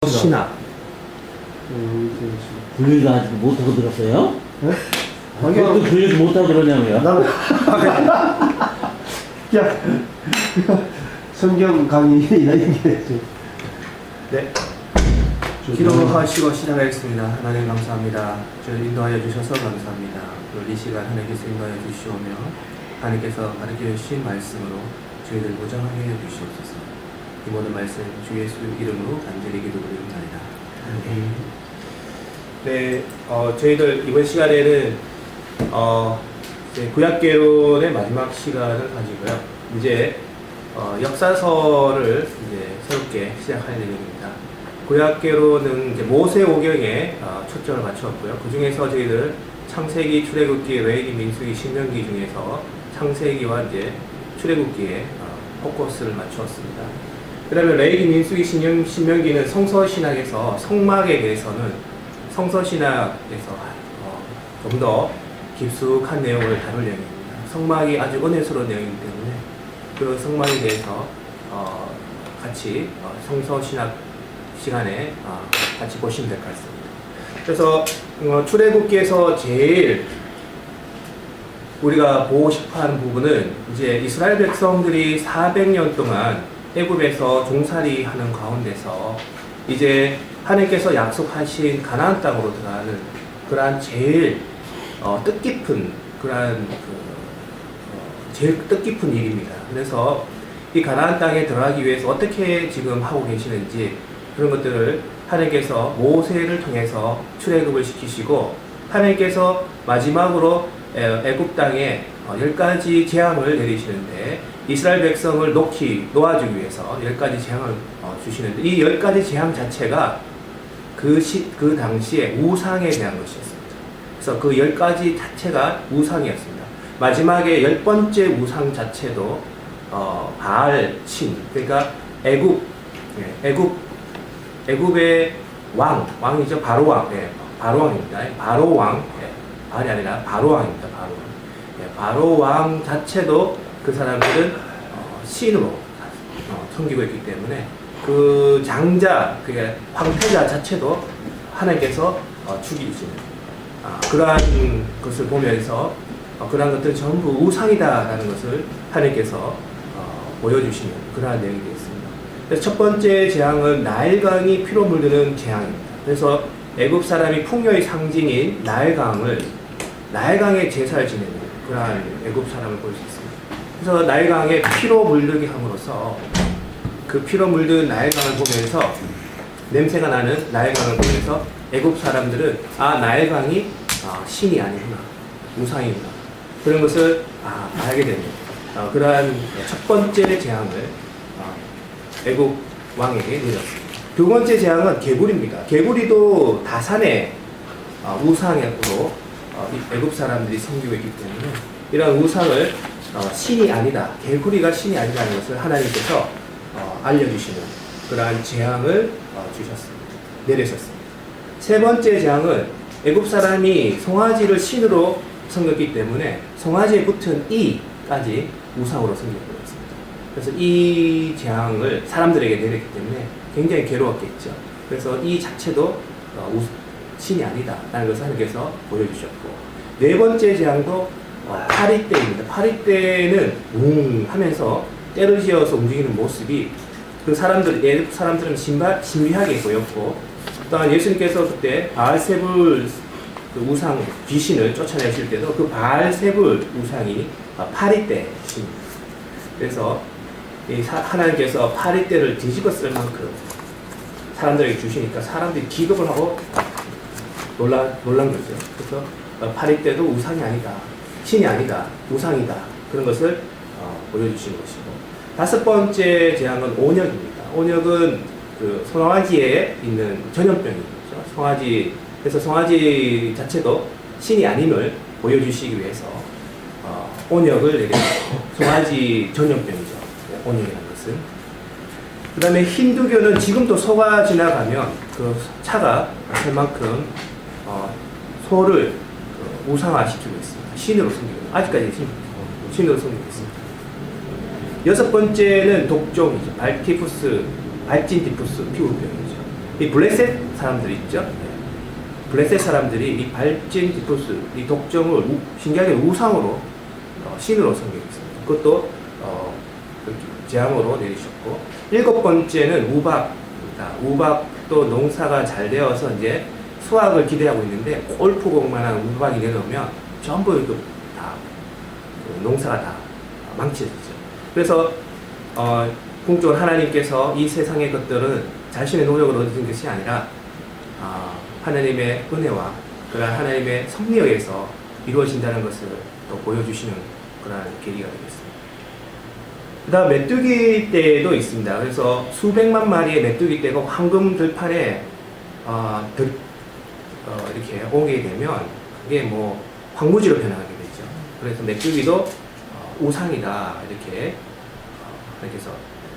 신학. 분류를 아직 못하고 들었어요? 네? 그것도 분류를 못하고 들었냐고요? 나는 야 성경 강의나 이게 네. 기도하시고 시작하겠습니다. 하나님 감사합니다. 저를 인도하여 주셔서 감사합니다. 오늘 이 시간 하나님께서 인도하여 주시오며 하나님께서 가르쳐 주신 말씀으로 저희들 무장하게 해 주시옵소서. 이 모든 말씀 주 예수 이름으로 간절히 기도드립니다. 네, 저희들 이번 시간에는 이제 구약개론의 마지막 시간을 가지고요. 이제 역사서를 이제 새롭게 시작할 예정입니다. 구약개론은 이제 모세오경에 초점을 맞추었고요. 그 중에서 저희들 창세기, 출애굽기, 레위기, 민수기, 신명기 중에서 창세기와 이제 출애굽기에 포커스를 맞추었습니다. 그다음에 레위기, 민수기, 신명기는 성서신학에서 성막에 대해서는 성서신학에서 좀 더 깊숙한 내용을 다룰 예정입니다. 성막이 아주 은혜스러운 내용이기 때문에 그 성막에 대해서 같이 성서신학 시간에 같이 보시면 될 것 같습니다. 그래서 출애굽기에서 제일 우리가 보고 싶어하는 부분은 이제 이스라엘 백성들이 400년 동안 애굽에서 종살이하는 가운데서 이제 하나님께서 약속하신 가나안 땅으로 들어가는 그러한 제일 뜻깊은 그러한 제일 뜻깊은 일입니다. 그래서 이 가나안 땅에 들어가기 위해서 어떻게 지금 하고 계시는지 그런 것들을 하나님께서 모세를 통해서 출애굽을 시키시고 하나님께서 마지막으로 애굽 땅에 10가지 재앙을 내리시는데 이스라엘 백성을 놓아주기 위해서 10가지 재앙을 주시는데 이 10가지 재앙 자체가 그 당시에 우상에 대한 것이었습니다. 그래서 그 10가지 자체가 우상이었습니다. 마지막에 10번째 우상 자체도 바알신, 그러니까 애굽의 왕이죠. 바로왕, 바로왕입니다. 바로왕, 바알이 아니라 바로왕입니다. 바로왕 자체도 그 사람들은 신으로 섬기고 있기 때문에 그 장자, 그게 황태자 자체도 하나님께서 죽이시는 그러한 것을 보면서 그러한 것들은 전부 우상이다라는 것을 하나님께서 보여주시는 그러한 내용이 되겠습니다. 그래서 첫 번째 재앙은 나일강이 피로 물드는 재앙입니다. 그래서 애굽 사람이 풍요의 상징인 나일강에 제사를 지내는 그러한 애굽 사람을 볼 수 있습니다. 그래서 나일강에 피로 물들게 함으로써 그 피로 물든 나일강을 보면서 냄새가 나는 나일강을 보면서 애굽 사람들은 나일강이 신이 아니구나, 우상이구나 그런 것을 알게 됩니다. 그러한 첫 번째 재앙을 애굽 왕에게 내렸습니다. 두 번째 재앙은 개구리입니다. 개구리도 다산의 우상으로 애굽 사람들이 섬기고 있기 때문에 이러한 우상을 신이 아니다, 개구리가 신이 아니라는 것을 하나님께서 알려주시는 그러한 재앙을 내리셨습니다. 세 번째 재앙은 애굽 사람이 송아지를 신으로 섬겼기 때문에 송아지에 붙은 이까지 우상으로 섬기고 있습니다. 그래서 이 재앙을 사람들에게 내렸기 때문에 굉장히 괴로웠겠죠. 그래서 이 자체도 신이 아니다라는 것을 하나님께서 보여주셨고, 네 번째 재앙도 파리 때입니다. 파리 때는 웅 하면서 때를 지어서 움직이는 모습이 그 애굽 사람들은 신비하게 보였고, 또한 예수님께서 그때 바알세불 그 우상 귀신을 쫓아내실 때도 그 바알세불 우상이 파리 때입니다. 그래서 하나님께서 파리 때를 뒤집어 쓸 만큼 사람들에게 주시니까 사람들이 기겁을 하고 놀란 거죠. 그래서 파리 때도 우상이 아니다, 신이 아니다, 우상이다 그런 것을 보여주시는 것이고, 다섯 번째 재앙은 온역입니다. 온역은 그 송아지에 있는 전염병이죠. 그래서 송아지 자체도 신이 아님을 보여주시기 위해서 온역을 내렸고, 송아지 전염병이죠. 온역이라는 것은. 그 다음에 힌두교는 지금도 소가 지나가면 그 차가 할 만큼 소를 우상화시키고 있습니다. 신으로 섬기고 아직까지 신으로 섬기고 있습니다. 여섯 번째는 독종이죠. 발진티푸스 피부병이죠. 이 블레셋 사람들 있죠. 네. 블레셋 사람들이 이 발진 디토스, 이 독점을 신기하게 우상으로 신으로 섬기겠습니다. 그것도 재앙으로 내리셨고, 7번째는 우박입니다. 우박도 농사가 잘 되어서 이제 수확을 기대하고 있는데 골프공만한 우박이 내려오면 전부 다 농사가 다 망치해지죠. 그래서 궁극적으로 하나님께서 이 세상의 것들은 자신의 노력으로 얻은 것이 아니라 하나님의 은혜와 그런 하나님의 섭리에 의해서 이루어진다는 것을 또 보여주시는 그런 계기가 되겠습니다. 그 다음 메뚜기 떼도 있습니다. 그래서 수백만 마리의 메뚜기 떼가 황금 들판에 이렇게 오게 되면 그게 뭐 황무지로 변하게 되죠. 그래서 메뚜기도 우상이다 이렇게 해서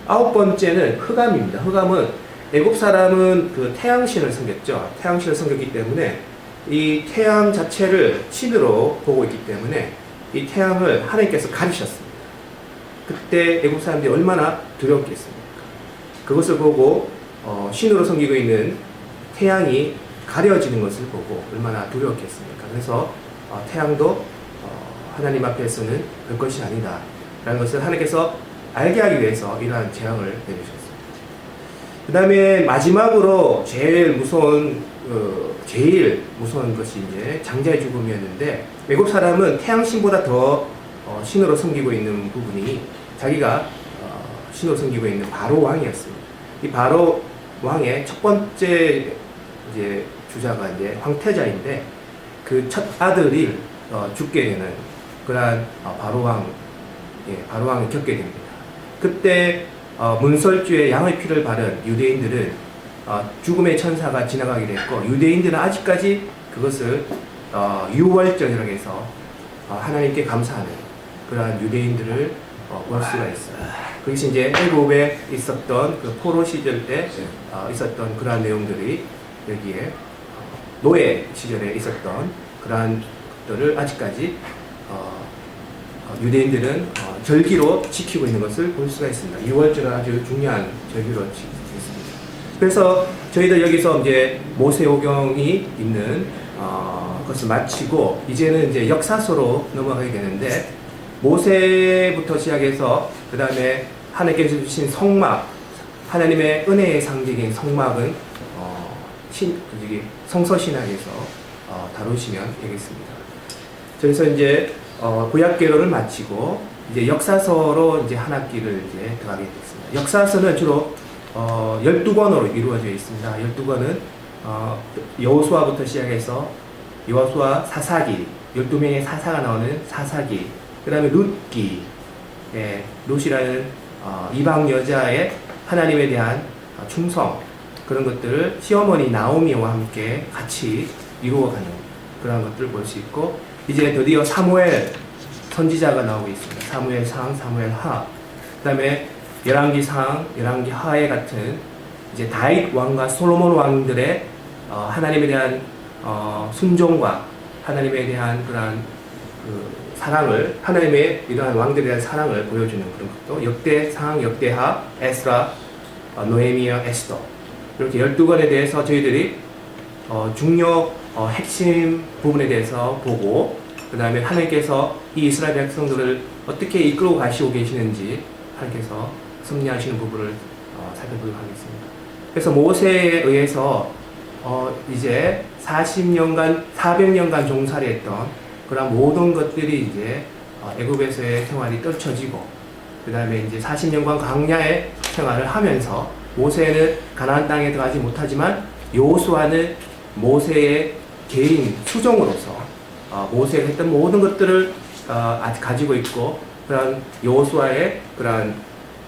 9번째는 흑암입니다. 흑암은 애굽 사람은 그 태양신을 섬겼죠. 태양신을 섬겼기 때문에 이 태양 자체를 신으로 보고 있기 때문에 이 태양을 하나님께서 가리셨습니다. 그때 애굽 사람들이 얼마나 두렵겠습니까? 그것을 보고 신으로 섬기고 있는 태양이 가려지는 것을 보고 얼마나 두려웠겠습니까? 그래서 태양도 하나님 앞에서는 별 것이 아니다 라는 것을 하나님께서 알게 하기 위해서 이러한 재앙을 내리셨습니다. 그 다음에 마지막으로 제일 무서운 것이 이제 장자의 죽음이었는데, 애굽 사람은 태양신보다 더 신으로 섬기고 있는 부분이 자기가 신으로 섬기고 있는 바로 왕이었습니다. 이 바로 왕의 첫 번째 이제 주자가 이제 황태자인데, 그 첫 아들이 죽게 되는 그러한 바로 왕을 겪게 됩니다. 그때 문설주에 양의 피를 바른 유대인들은 죽음의 천사가 지나가게 됐고, 유대인들은 아직까지 그것을 유월절이라고 해서 하나님께 감사하는 그러한 유대인들을 볼 수가 있어요. 그것이 이제 애굽에 있었던 그 포로 시절 때 있었던 그러한 내용들이 여기에 노예 시절에 있었던 그러한 것들을 아직까지 유대인들은 절기로 지키고 있는 것을 볼 수가 있습니다. 6월절은 아주 중요한 절기로 지키고 있습니다. 그래서 저희들 여기서 이제 모세오경이 있는 것을 마치고 이제는 이제 역사서로 넘어가게 되는데, 모세부터 시작해서 그 다음에 하나님께서 주신 성막, 하나님의 은혜의 상징인 성막은 성서신학에서 다루시면 되겠습니다. 그래서 이제 구약계로를 마치고 이제 역사서로 이제 한 학기를 이제 들어가게 됐습니다. 역사서는 주로 12권으로 이루어져 있습니다. 12권은 여호수아부터 시작해서 여호수아, 사사기, 12명의 사사가 나오는 사사기, 그 다음에 룻기, 룻이라는 이방 여자의 하나님에 대한 충성, 그런 것들을 시어머니 나오미와 함께 같이 이루어가는 그런 것들을 볼 수 있고, 이제 드디어 사무엘 선지자가 나오고 있습니다. 사무엘상, 사무엘하, 그 다음에 열왕기상, 열왕기하에 같은 이제 다윗 왕과 솔로몬 왕들의 하나님에 대한 순종과 하나님에 대한 그러한 그 사랑을, 하나님의 이러한 왕들에 대한 사랑을 보여주는 그런 것도, 역대상, 역대하, 에스라, 노에미야, 에스더, 이렇게 12권에 대해서 저희들이 중요 핵심 부분에 대해서 보고, 그 다음에 하나님께서 이 이스라엘 백성들을 어떻게 이끌고 가시고 계시는지 하나님께서 섭리하시는 부분을 살펴보도록 하겠습니다. 그래서 모세에 의해서 이제 400년간 종살이 했던 그런 모든 것들이 이제 애굽에서의 생활이 떨쳐지고, 그 다음에 이제 40년간 광야의 생활을 하면서, 모세는 가나안 땅에 들어가지 못하지만 여호수아는 모세의 개인 수종으로서 모세가 했던 모든 것들을 가지고 있고, 그런 여호수아의 그런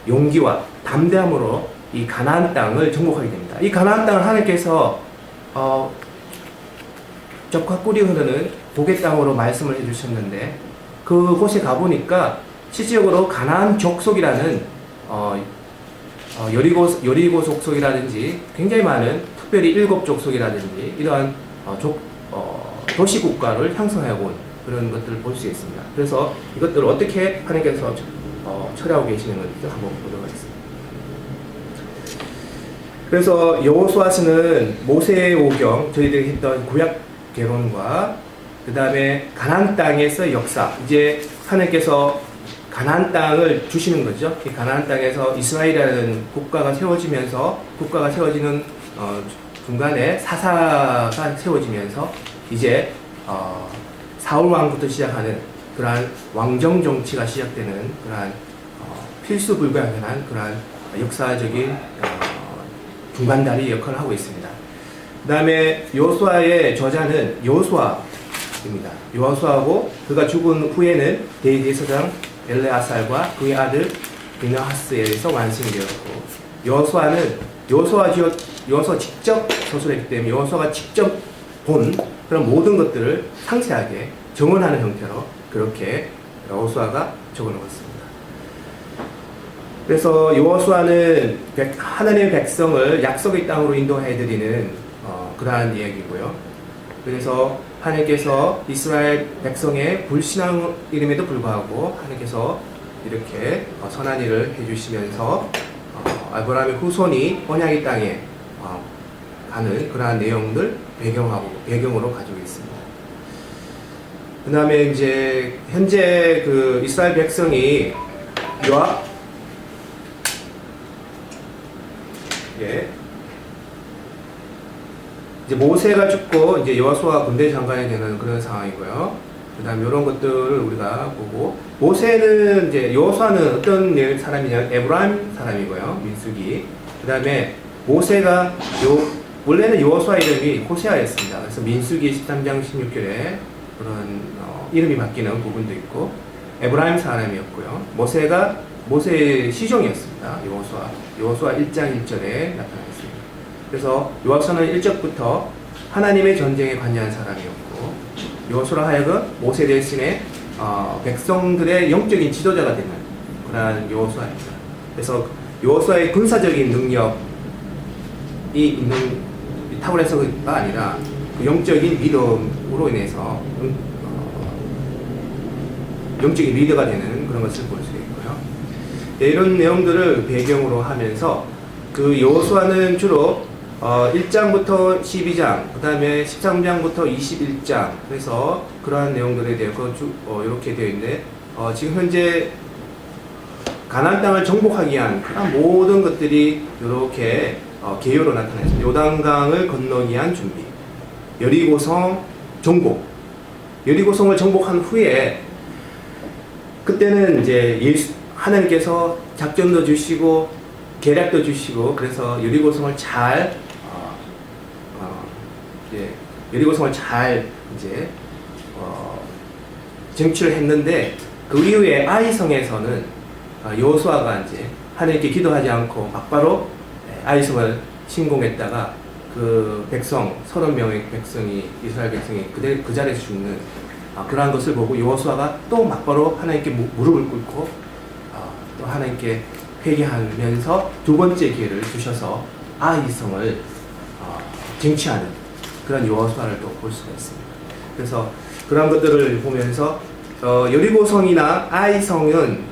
용기와 담대함으로 이 가나안 땅을 정복하게 됩니다. 이 가나안 땅을 하나님께서 젖과 꿀이 흐르는 복의 땅으로 말씀을 해주셨는데, 그곳에 가보니까 실질적으로 가나안 족속이라는 여리고 족속이라든지 굉장히 많은, 특별히 7족속이라든지 이러한 도시국가를 형성하고 온 그런 것들을 볼 수 있습니다. 그래서 이것들을 어떻게 하나님께서 처리하고 계시는 건지 한번 보도록 하겠습니다. 그래서 여호수아서는 모세의 오경, 저희들이 했던 구약 개론과 그 다음에 가나안 땅에서 역사, 이제 하나님께서 가나안 땅을 주시는 거죠. 이 가나안 땅에서 이스라엘이라는 국가가 세워지는 중간에 사사가 세워지면서 이제 사울 왕부터 시작하는 그러한 왕정 정치가 시작되는 그러한 필수 불가능한 그러한 역사적인 중간다리 역할을 하고 있습니다. 그 다음에 여호수아의 저자는 여호수아입니다. 여호수아고 그가 죽은 후에는 데이비드 서장 엘레아살과 그의 아들 비느하스에 의해서 완성이 되었고, 여호수아 직접 서술했기 때문에 여호수아가 직접 본 그런 모든 것들을 상세하게 정언하는 형태로 그렇게 여호수아가 적어놓았습니다. 그래서 여호수아는 하나님의 백성을 약속의 땅으로 인도해드리는 그러한 이야기고요. 그래서 하나님께서 이스라엘 백성의 불신앙임에도 불구하고 하나님께서 이렇게 선한 일을 해주시면서 아브라함의 후손이 언약의 땅에 가는 그러한 내용들 배경으로 가지고 있습니다. 그 다음에 이제 현재 그 이스라엘 백성이 이제 모세가 죽고 이제 여호수아가 군대 장관이 되는 그런 상황이고요. 그다음 이런 것들을 우리가 보고, 모세는 이제 여호수아는 어떤 사람이냐, 에브라임 사람이고요, 민수기. 그다음에 모세가 원래는 여호수아 이름이 호세아였습니다. 그래서 민수기 13장 16절에 그런 이름이 바뀌는 부분도 있고, 에브라임 사람이었고요. 모세가 모세의 시종이었습니다. 여호수아 1장 1절에 나타났습니다. 그래서 여호수아는 1절부터 하나님의 전쟁에 관여한 사람이었고, 여호수아로 하여금 모세 대신에 백성들의 영적인 지도자가 되는 그러한 여호수아입니다. 그래서 여호수아의 군사적인 능력이 있는 탁월해서가 아니라 그 영적인 믿음으로 인해서 영적인 리더가 되는 그런 것을 볼 수 있고요. 이런 내용들을 배경으로 하면서 그 여호수아는 주로 1장부터 12장, 그 다음에 13장부터 21장, 그래서 그러한 내용들에 대해서 이렇게 되어 있는데, 지금 현재 가나안 땅을 정복하기 위한 그런 모든 것들이 이렇게 개요로 나타나 있습니다. 요단강을 건너기 위한 준비, 여리고성 정복, 여리고성을 정복한 후에 그때는 이제 하나님께서 작전도 주시고 계략도 주시고, 그래서 여리고성을 잘 쟁취를 했는데, 그 이후에 아이성에서는 여호수아가 이제 하나님께 기도하지 않고 막바로 아이성을 침공했다가 그 백성 30명의 백성이, 이스라엘 백성이 그 자리에서 죽는 그러한 것을 보고 여호수아가 또 막바로 하나님께 무릎을 꿇고 또 하나님께 회개하면서 두 번째 기회를 주셔서 아이성을 쟁취하는 그런 여호수아를 또 볼 수가 있습니다. 그래서 그런 것들을 보면서 여리고성이나 아이성은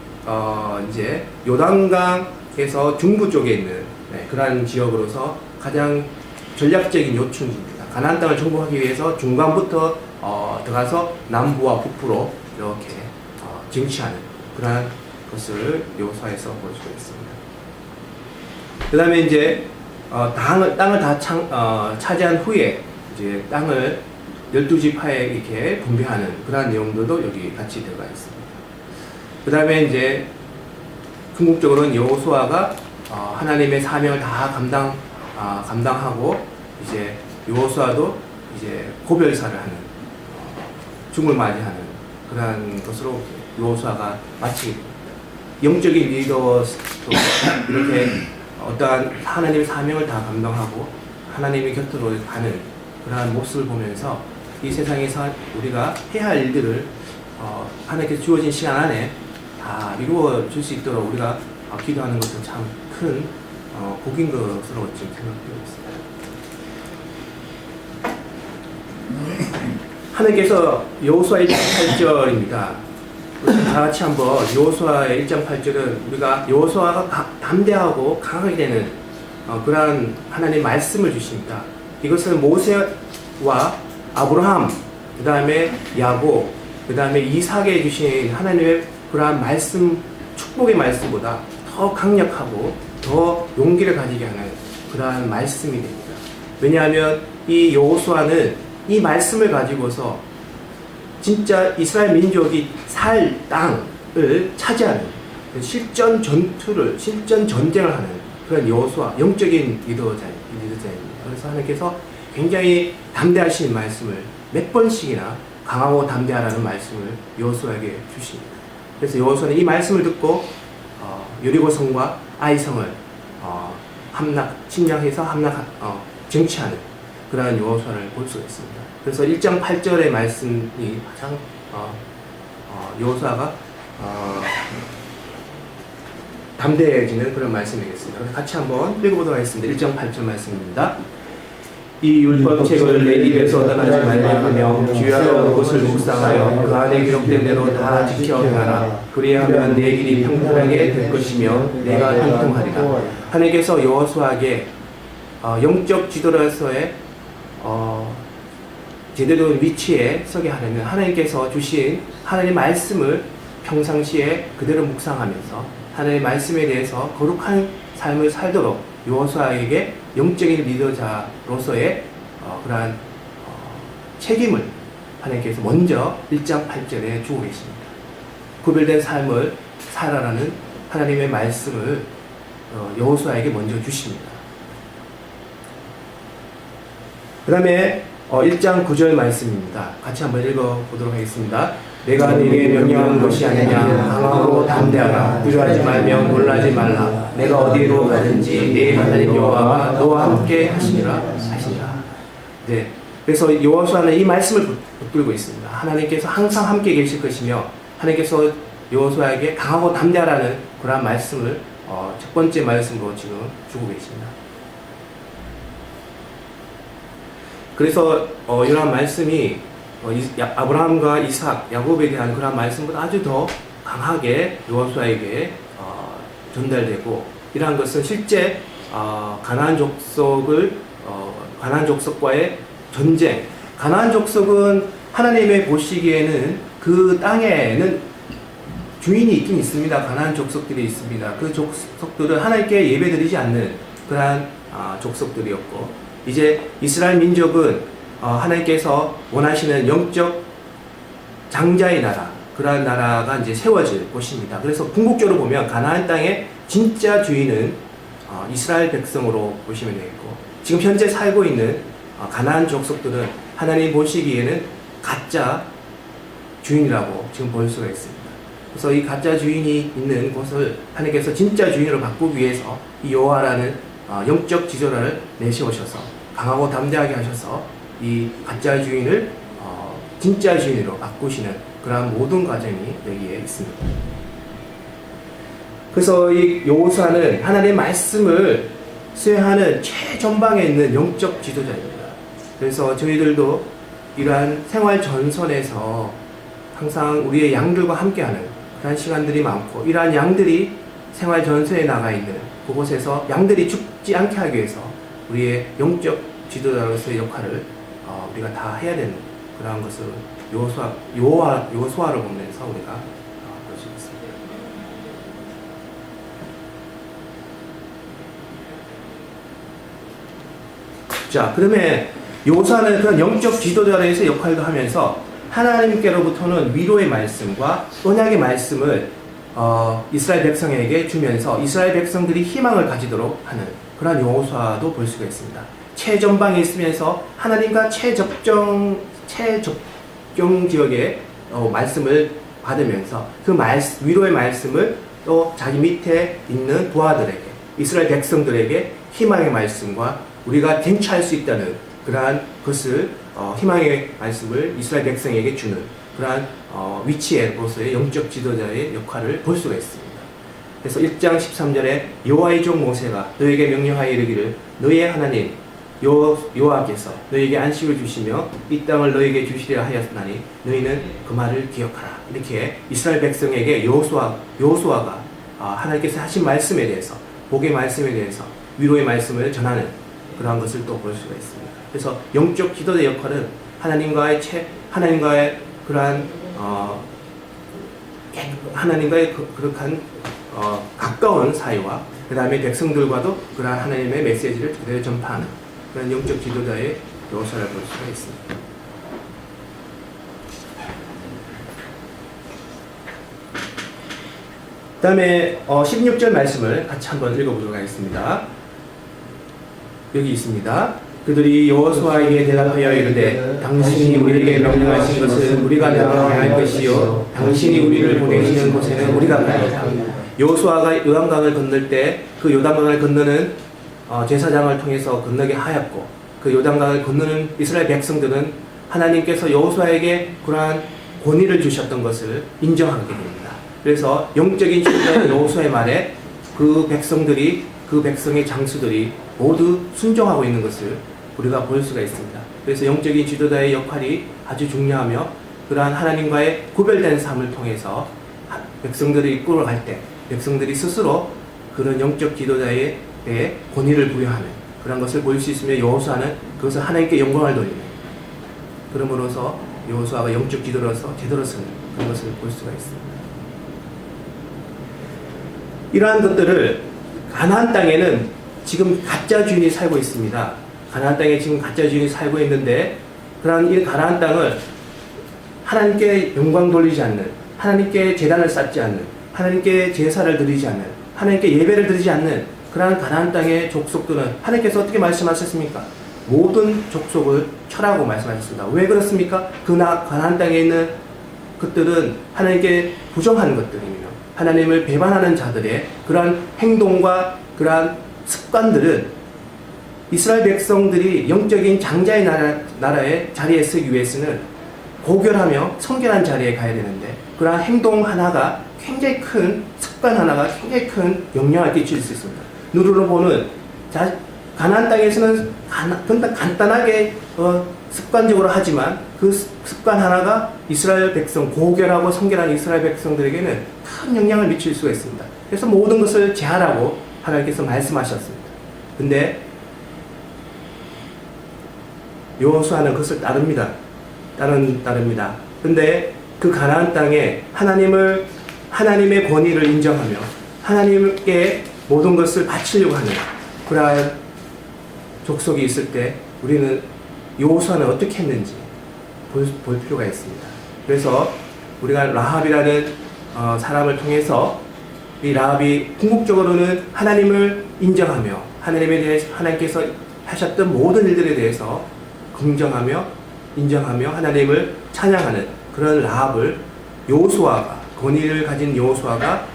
이제 요단강에서 중부 쪽에 있는 그러한 지역으로서 가장 전략적인 요충지입니다. 가나안 땅을 정복하기 위해서 중간부터 들어가서 남부와 북부로 이렇게 쟁취하는 그러한 것을 여호수아에서 볼 수 있습니다. 그 다음에 이제 땅을 다 차지한 후에 이제 땅을 12지파에 이렇게 분배하는 그러한 내용들도 여기 같이 들어가 있습니다. 그 다음에 이제 궁극적으로는 여호수아가 하나님의 사명을 다 감당하고, 이제 여호수아도 이제 고별사를 하는, 죽음을 맞이하는 그러한 것으로 여호수아가 마치 영적인 리더도 이렇게 어떠한 하나님의 사명을 다 감당하고 하나님의 곁으로 가는 그러한 모습을 보면서 이 세상에서 우리가 해야 할 일들을 하나님께서 주어진 시간 안에 다 이루어 줄 수 있도록 우리가 기도하는 것은 참 큰 복인 것으로 지금 생각되고 있습니다. 하나님께서 여호수아 1장 8절입니다. 다 같이 한번 여호수아의 1장 8절은 우리가 여호수아가 담대하고 강하게 되는 그러한 하나님의 말씀을 주십니다. 이것은 모세와 아브라함, 그 다음에 야곱, 그 다음에 이삭에 주신 하나님의 그러한 말씀, 축복의 말씀보다 더 강력하고 더 용기를 가지게 하는 그러한 말씀이 됩니다. 왜냐하면 이 여호수아는 이 말씀을 가지고서 진짜 이스라엘 민족이 살 땅을 차지하는 실전 전투를, 실전 전쟁을 하는 그런 여호수아, 영적인 리더자입니다. 그래서 하나님께서 굉장히 담대하신 말씀을 몇 번씩이나 강하고 담대하라는 말씀을 여호수아에게 주십니다. 그래서 여호수아는 이 말씀을 듣고 여리고성과 아이성을 침략해서 쟁취하는 그러한 여호수아를 볼 수가 있습니다. 그래서 1장 8절의 말씀이 가장 여호수아가 담대해지는 그런 말씀이겠습니다. 그래서 같이 한번 읽어보도록 하겠습니다. 1장 8절 말씀입니다. 이 율법책을 내 입에서 떠나지 말라 하며 주야로 그것을 묵상하여 그 안에 기록된 대로 다 지켜 행하라. 그리하면 내 길이 평탄하게 될 것이며 내가 형통하리라. 하나님께서 여호수아에게 영적 지도자로서의 제대로 위치에 서게 하려면 하나님께서 주신 하나님의 말씀을 평상시에 그대로 묵상하면서 하나님의 말씀에 대해서 거룩한 삶을 살도록 여호수아에게 영적인 리더자로서의 그러한 책임을 하나님께서 먼저 1장 8절에 주고 계십니다. 구별된 삶을 살아라는 하나님의 말씀을 여호수아에게 먼저 주십니다. 그 다음에 1장 9절 말씀입니다. 같이 한번 읽어보도록 하겠습니다. 내가 네게 명령한 것이 아니냐. 강하고 담대하라. 두려워하지 말며 놀라지 말라. 내가 어디로 가든지 네 하나님 여호와가 너와 함께 하시니라. 네. 그래서 여호수아는 이 말씀을 붙들고 있습니다. 하나님께서 항상 함께 계실 것이며 하나님께서 여호수아에게 강하고 담대하라는 그러한 말씀을 첫 번째 말씀으로 지금 주고 계십니다. 그래서 이러한 말씀이 아브라함과 이삭, 야곱에 대한 그런 말씀보다 아주 더 강하게 여호수아에게 전달되고, 이러한 것은 실제 가나안 족속과의 전쟁. 가나안 족속은 하나님의 보시기에는 그 땅에는 주인이 있긴 있습니다. 가나안 족속들이 있습니다. 그 족속들은 하나님께 예배드리지 않는 그러한 족속들이었고, 이제 이스라엘 민족은 하나님께서 원하시는 영적 장자의 나라, 그러한 나라가 이제 세워질 곳입니다. 그래서 궁극적으로 보면 가나안 땅의 진짜 주인은 이스라엘 백성으로 보시면 되겠고, 지금 현재 살고 있는 가나안 족속들은 하나님 보시기에는 가짜 주인이라고 지금 볼 수가 있습니다. 그래서 이 가짜 주인이 있는 곳을 하나님께서 진짜 주인으로 바꾸기 위해서 이 여호와라는 영적 지도자를 내세우셔서 강하고 담대하게 하셔서 이 가짜 주인을 진짜 주인으로 바꾸시는 그러한 모든 과정이 여기에 있습니다. 그래서 이 여호수아는 하나님의 말씀을 수행하는 최전방에 있는 영적 지도자입니다. 그래서 저희들도 이러한 생활 전선에서 항상 우리의 양들과 함께하는 그러한 시간들이 많고, 이러한 양들이 생활 전선에 나가 있는 그곳에서 양들이 죽지 않게 하기 위해서 우리의 영적 지도자로서의 역할을 우리가 다 해야 되는 그러한 것을 여호수아를 보면서 우리가 볼 수 있습니다. 자, 그러면 여호수아는 그런 영적 지도자로서의 역할도 하면서 하나님께로부터는 위로의 말씀과 언약의 말씀을 이스라엘 백성에게 주면서 이스라엘 백성들이 희망을 가지도록 하는 그런 여호수아도 볼 수가 있습니다. 최전방에 있으면서 하나님과 최접경 지역의 말씀을 받으면서 그 위로의 말씀을 또 자기 밑에 있는 부하들에게, 이스라엘 백성들에게 희망의 말씀과 우리가 쟁취할 수 있다는 그러한 것을 희망의 말씀을 이스라엘 백성에게 주는 그러한 위치에로서의 영적 지도자의 역할을 볼 수가 있습니다. 그래서 1장 13절에 여호와의 종 모세가 너에게 명령하여 이르기를 너희의 하나님 여호와께서 너희에게 안식을 주시며 이 땅을 너희에게 주시리라 하였나니 너희는 그 말을 기억하라. 이렇게 이스라엘 백성에게 여호수아가 하나님께서 하신 말씀에 대해서, 복의 말씀에 대해서 위로의 말씀을 전하는 그러한 것을 또 볼 수가 있습니다. 그래서 영적 기도의 역할은 하나님과의 그러한 하나님과의 그렇한 가까운 사이와 그 다음에 백성들과도 그러한 하나님의 메시지를 그대로 전파하는 그런 영적 지도자의 요소를 볼 수가 있습니다. 그 다음에 16절 말씀을 같이 한번 읽어보도록 하겠습니다. 여기 있습니다. 그들이 여호수아에게 대답하여 이르되 당신이 우리에게 명령하신 것은 우리가 명령할 것이요 당신이 우리를 보내시는 곳에는 우리가 가리라. 여호수아가 요단강을 건널 때 그 요단강을 건너는 제사장을 통해서 건너게 하였고 그 요단강을 건너는 이스라엘 백성들은 하나님께서 여호수아에게 그러한 권위를 주셨던 것을 인정하게 됩니다. 그래서 영적인 지도자인 여호수아의 말에 그 백성들이 그 백성의 장수들이 모두 순종하고 있는 것을 우리가 볼 수가 있습니다. 그래서 영적인 지도자의 역할이 아주 중요하며 그러한 하나님과의 구별된 삶을 통해서 백성들을 이끌어갈 때 백성들이 스스로 그런 영적 지도자의 권위를 부여하는 그런 것을 볼 수 있으며 여호수아는 그것을 하나님께 영광을 돌리는 그러므로서 여호수아가 영적 지도로서 제대로 서는 그런 것을 볼 수가 있습니다. 이러한 것들을 가나안 땅에는 지금 가짜 주인이 살고 있습니다. 가나안 땅에 지금 가짜 주인이 살고 있는데 그러한 이 가나안 땅을 하나님께 영광 돌리지 않는 하나님께 제단을 쌓지 않는 하나님께 제사를 드리지 않는 하나님께 예배를 드리지 않는 그러한 가나안 땅의 족속들은 하나님께서 어떻게 말씀하셨습니까? 모든 족속을 철하고 말씀하셨습니다. 왜 그렇습니까? 가나안 땅에 있는 것들은 하나님께 부정한 것들이며 하나님을 배반하는 자들의 그러한 행동과 그러한 습관들은 이스라엘 백성들이 영적인 장자의 나라의 자리에 서기 위해서는 고결하며 성결한 자리에 가야 되는데 그러한 행동 하나가 굉장히 큰 습관 하나가 굉장히 큰 영향을 끼칠 수 있습니다. 눈으로 보는 가나안 땅에서는 간단하게 습관적으로 하지만 그 습관 하나가 이스라엘 백성 고결하고 성결한 이스라엘 백성들에게는 큰 영향을 미칠 수가 있습니다. 그래서 모든 것을 제하라고 하나님께서 말씀하셨습니다. 근데 여호수아는 그것을 따릅니다. 근데 그 가나안 땅에 하나님의 권위를 인정하며 하나님께 모든 것을 바치려고 하는 그러한 족속이 있을 때 우리는 여호수아는 어떻게 했는지 볼 필요가 있습니다. 그래서 우리가 라합이라는 사람을 통해서 이 라합이 궁극적으로는 하나님을 인정하며 하나님에 대해서 하나님께서 하셨던 모든 일들에 대해서 긍정하며 인정하며 하나님을 찬양하는 그런 라합을 여호수아가 권위를 가진 여호수아가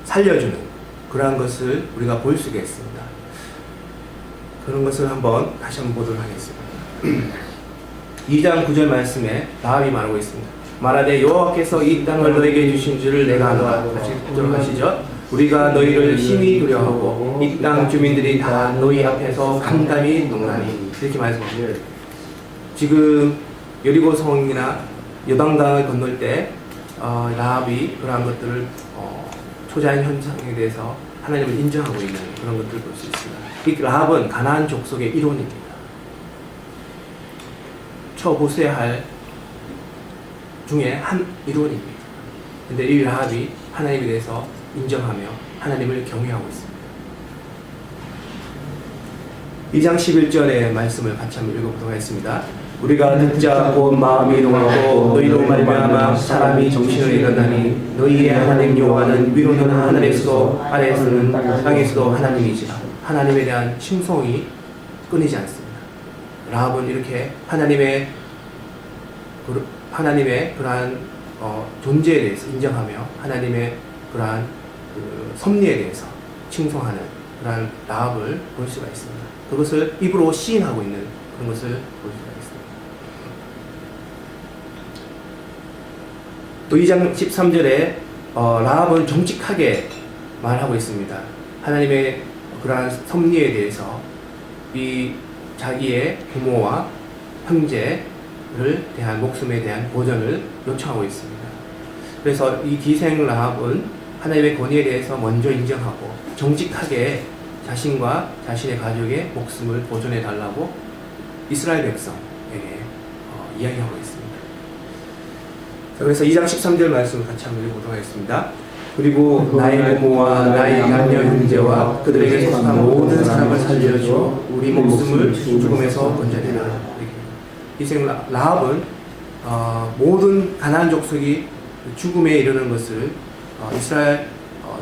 살려주는 그러한 것을 우리가 볼 수가 있습니다. 그런 것을 다시 한번 보도록 하겠습니다. 2장 9절 말씀에 라합이 말하고 있습니다. 말하되 여호와께서 이 땅을 너에게 주신 줄을 내가 아노라. 같이 보도록 하시죠. 우리가 너희를 심히 두려워하고 이 땅 주민들이 다 너희 앞에서 간담이 농나니 이렇게 말씀합니다. 지금 여리고 성이나 요단강을 건널 때 라합이 그러한 것들을 초자연 현상에 대해서 하나님을 인정하고 있는 그런 것들을 볼 수 있습니다. 이 라합은 가나안 족속의 일원입니다. 초보세할 중에 한 일원입니다. 근데 이 라합이 하나님에 대해서 인정하며 하나님을 경외하고 있습니다. 2장 11절의 말씀을 같이 한번 읽어보도록 하겠습니다. 우리가 듣자 곧 마음이 동하고 너희로 말미암아 사람이 정신을 잃었나니 너희의 하나님 여호와는 위로는 하늘에서도 아래에서는 땅에서도 하나님이시라. 하나님에 대한 칭송이 끊이지 않습니다. 라합은 이렇게 하나님의 그러한 존재에 대해서 인정하며 하나님의 그러한 섭리에 대해서 칭송하는 그러한 라합을 볼 수가 있습니다. 그것을 입으로 시인하고 있는 그런 것을 볼 수가 있습니다. 또 2장 13절에 라합은 정직하게 말하고 있습니다. 하나님의 그러한 섭리에 대해서 이 자기의 부모와 형제를 대한 목숨에 대한 보전을 요청하고 있습니다. 그래서 이 기생 라합은 하나님의 권위에 대해서 먼저 인정하고 정직하게 자신과 자신의 가족의 목숨을 보존해 달라고 이스라엘 백성에게 이야기하고 있습니다. 그래서 2장 13절 말씀을 같이 한번 읽어보도록 하겠습니다. 그리고 나의 부모와 나의 남녀 형제와 그들에게 속한 모든 사람을 살려줘 우리 목숨을 죽음에서 건져내라. 이생 라합은 모든 가나안 족속이 죽음에 이르는 것을 이스라엘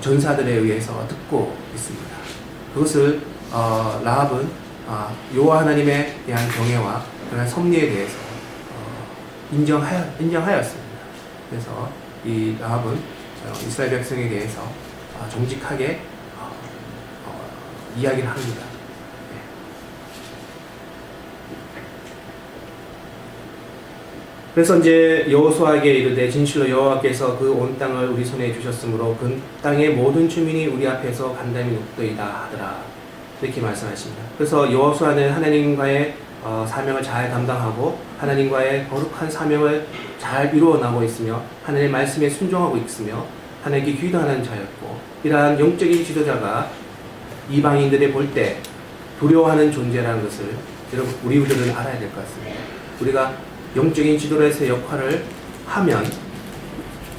전사들에 의해서 듣고 있습니다. 그것을 라합은 여호와 하나님에 대한 경외와 그런 섭리에 대해서 인정하였습니다. 그래서 이 라합은 이스라엘 백성에 대해서 정직하게 이야기를 합니다. 그래서 이제 여호수아에게 이르되 진실로 여호와께서 그 온 땅을 우리 손에 주셨으므로 그 땅의 모든 주민이 우리 앞에서 간담이 높도이다 하더라. 이렇게 말씀하십니다. 그래서 여호수아는 하나님과의 사명을 잘 담당하고 하나님과의 거룩한 사명을 잘 이루어 나가고 있으며 하나님의 말씀에 순종하고 있으며 하나님께 기도하는 자였고, 이러한 영적인 지도자가 이방인들이 볼 때 두려워하는 존재라는 것을 여러분 우리들은 알아야 될 것 같습니다. 우리가 영적인 지도자의 역할을 하면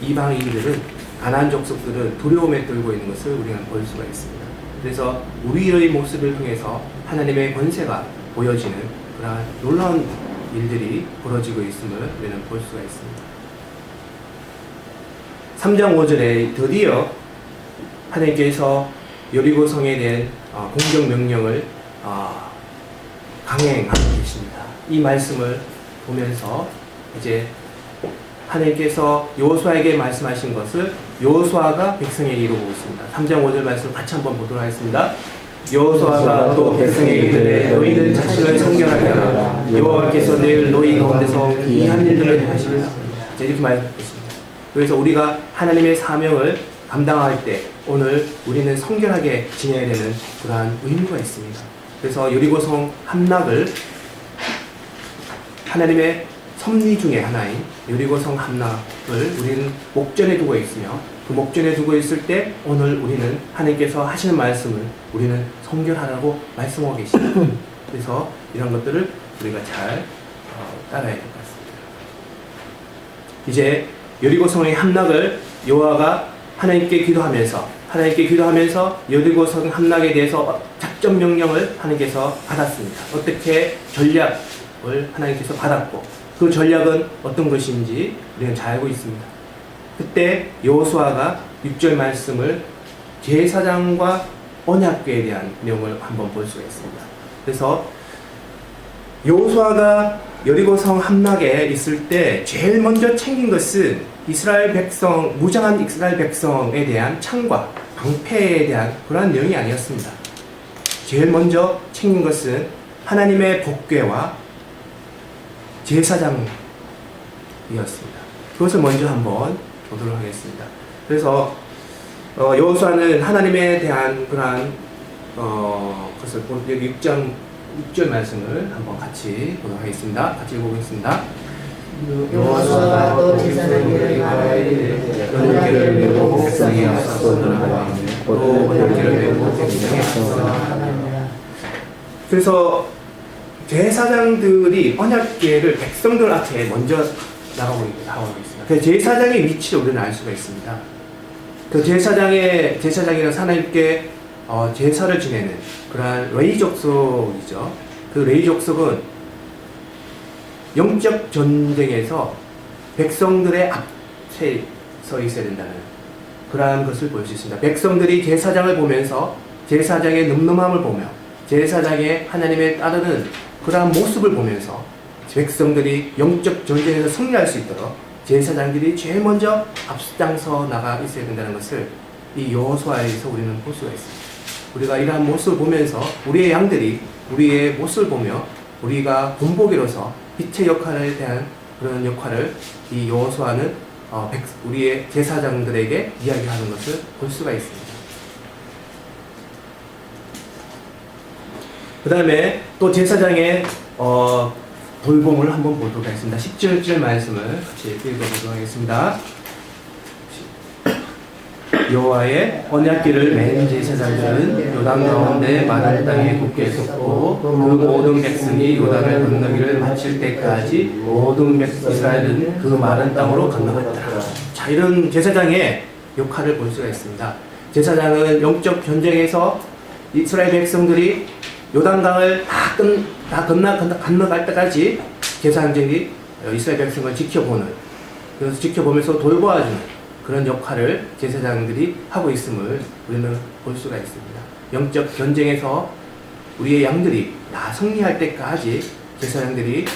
이방인들은 가나안 족속들은 두려움에 떨고 있는 것을 우리가 볼 수가 있습니다. 그래서 우리의 모습을 통해서 하나님의 권세가 보여지는 그러한 놀라운 일들이 벌어지고 있음을 우리는 볼 수가 있습니다. 3장 5절에 드디어 하나님께서 여리고성에 대한 공격 명령을 강행하고 계십니다. 이 말씀을 보면서 이제 하나님께서 여호수아에게 말씀하신 것을 여호수아가 백성에게 이루고 있습니다. 3장 5절 말씀을 같이 한번 보도록 하겠습니다. 여호수아가 또 백성에게 이르되 너희는 자신을 성결하게 하라. 여호와께서 내일 너희 가운데서 이한 일들을 하시리라. 이렇게 말했습니다. 그래서 우리가 하나님의 사명을 감당할 때 오늘 우리는 성결하게 지내야 되는 그러한 의무가 있습니다. 그래서 여리고성 함락을 하나님의 섭리 중에 하나인 여리고성 함락을 우리는 목전에 두고 있으며 그 목전에 두고 있을 때 오늘 우리는 하나님께서 하시는 말씀을 우리는 성결하라고 말씀하고 계십니다. 그래서 이런 것들을 우리가 잘 따라야 될 것 같습니다. 이제 여리고성의 함락을 여호와가 하나님께 기도하면서 여리고성 함락에 대해서 작전 명령을 하나님께서 받았습니다. 어떻게 전략을 하나님께서 받았고 그 전략은 어떤 것인지 우리는 잘 알고 있습니다. 그때 여호수아가 6절 말씀을 제사장과 언약궤에 대한 내용을 한번 볼 수가 있습니다. 그래서 여호수아가 여리고성 함락에 있을 때 제일 먼저 챙긴 것은 이스라엘 백성, 무장한 이스라엘 백성에 대한 창과 방패에 대한 그러한 내용이 아니었습니다. 제일 먼저 챙긴 것은 하나님의 복궤와 제사장이었습니다. 그것을 먼저 한번 보도록 하겠습니다. 그래서 여호수아는 하나님에 대한 그러한 것을 여기 6절 말씀을 한번 같이 보도록 하겠습니다. 같이 읽어보겠습니다. 여호수아가 또 제사장들을 말하되 언약궤를 메고 백성에 앞서 들어가며 또 언약궤를 메고 백성에 앞서 나아가니라. 그래서 제사장들이 언약궤를 백성들 앞에 먼저 나가고 있습니다. 그 제사장의 위치를 우리는 알 수가 있습니다. 그 제사장이라는 하나님께 제사를 지내는 그러한 레위 족속이죠. 그 레위 족속은 영적 전쟁에서 백성들의 앞에 서 있어야 된다는 그러한 것을 볼 수 있습니다. 백성들이 제사장을 보면서 제사장의 늠름함을 보며 제사장의 하나님에 따르는 그러한 모습을 보면서 백성들이 영적 전쟁에서 승리할 수 있도록 제사장들이 제일 먼저 앞장서 나가 있어야 된다는 것을 이 여호수아에서 우리는 볼 수가 있습니다. 우리가 이러한 모습을 보면서 우리의 양들이 우리의 모습을 보며 우리가 본보기로서 빛의 역할에 대한 그런 역할을 이 여호수아는 우리의 제사장들에게 이야기하는 것을 볼 수가 있습니다. 그 다음에 또 제사장의 돌봄을 한번 보도록 하겠습니다. 10절 말씀을 같이 읽어보도록 하겠습니다. 여호와의 언약궤를 맨 제사장들은 요단 가운데 마른 땅에 굳게 섰고 그 모든 백성이 요단을 건너기를 마칠 때까지 모든 이스라엘은 그 마른 땅으로 건너갔다. 자, 이런 제사장의 역할을 볼 수가 있습니다. 제사장은 영적 전쟁에서 이스라엘 백성들이 요단강을 다 건너갈 때까지 제사장들이 이스라엘 백성을 지켜보는, 그래서 지켜보면서 돌보아주는 그런 역할을 제사장들이 하고 있음을 우리는 볼 수가 있습니다. 영적 전쟁에서 우리의 양들이 다 승리할 때까지 제사장들이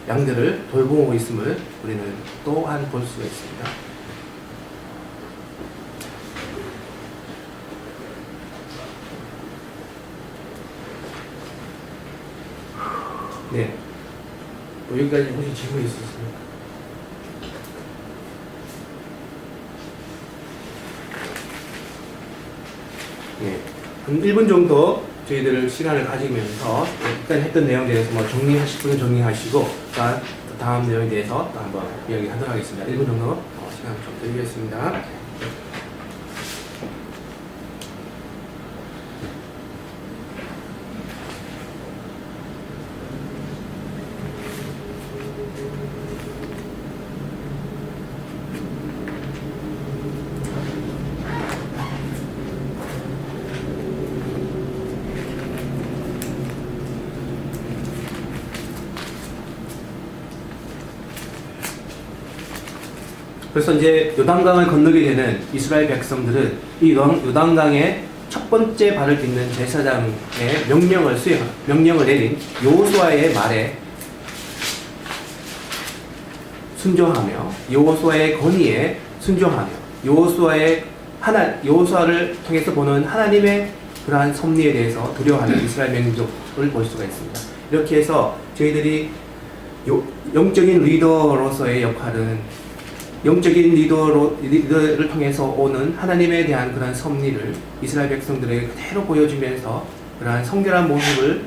양들을 돌보고 있음을 우리는 또한 볼 수가 있습니다. 네. 여기까지 혹시 질문이 있으십니까? 네. 한 1분 정도 저희들 시간을 가지면서 일단 했던 내용에 대해서 뭐 정리하실 분은 정리하시고 다음 내용에 대해서 또 한번 이야기하도록 하겠습니다. 1분 정도 시간 좀 드리겠습니다. 그래서 이제 요단강을 건너게 되는 이스라엘 백성들은 이 요단강의 첫 번째 발을 딛는 제사장의 명령을 내린 여호수아의 말에 순종하며 여호수아의 건의에 순종하며 여호수아를 통해서 보는 하나님의 그러한 섭리에 대해서 두려워하는 이스라엘 민족을 볼 수가 있습니다. 이렇게 해서 저희들이 영적인 리더로서의 역할은 영적인 리더를 통해서 오는 하나님에 대한 그런 섭리를 이스라엘 백성들에게 그대로 보여주면서 그러한 성결한 모습을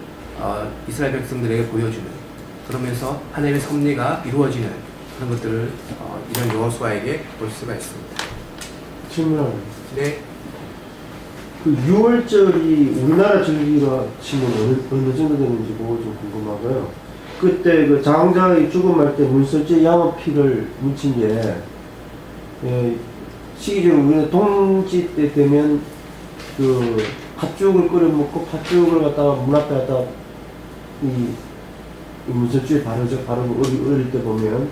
이스라엘 백성들에게 보여주는, 그러면서 하나님의 섭리가 이루어지는 그런 것들을 이런 여호수아에게 볼 수가 있습니다. 질문합니다. 네. 그 6월절이 우리나라 절기로 치면 어느 정도 되는지 그거 좀 궁금하고요. 그때 그 장자의 죽음할 때 문설주에 양의 피를 묻힌 게, 시기적으로 우리는 동지 때 되면 그 팥죽을 끓여 먹고 팥죽을 갖다가 문 앞에 갖다가 이 문설주에 바르고 어릴 때 보면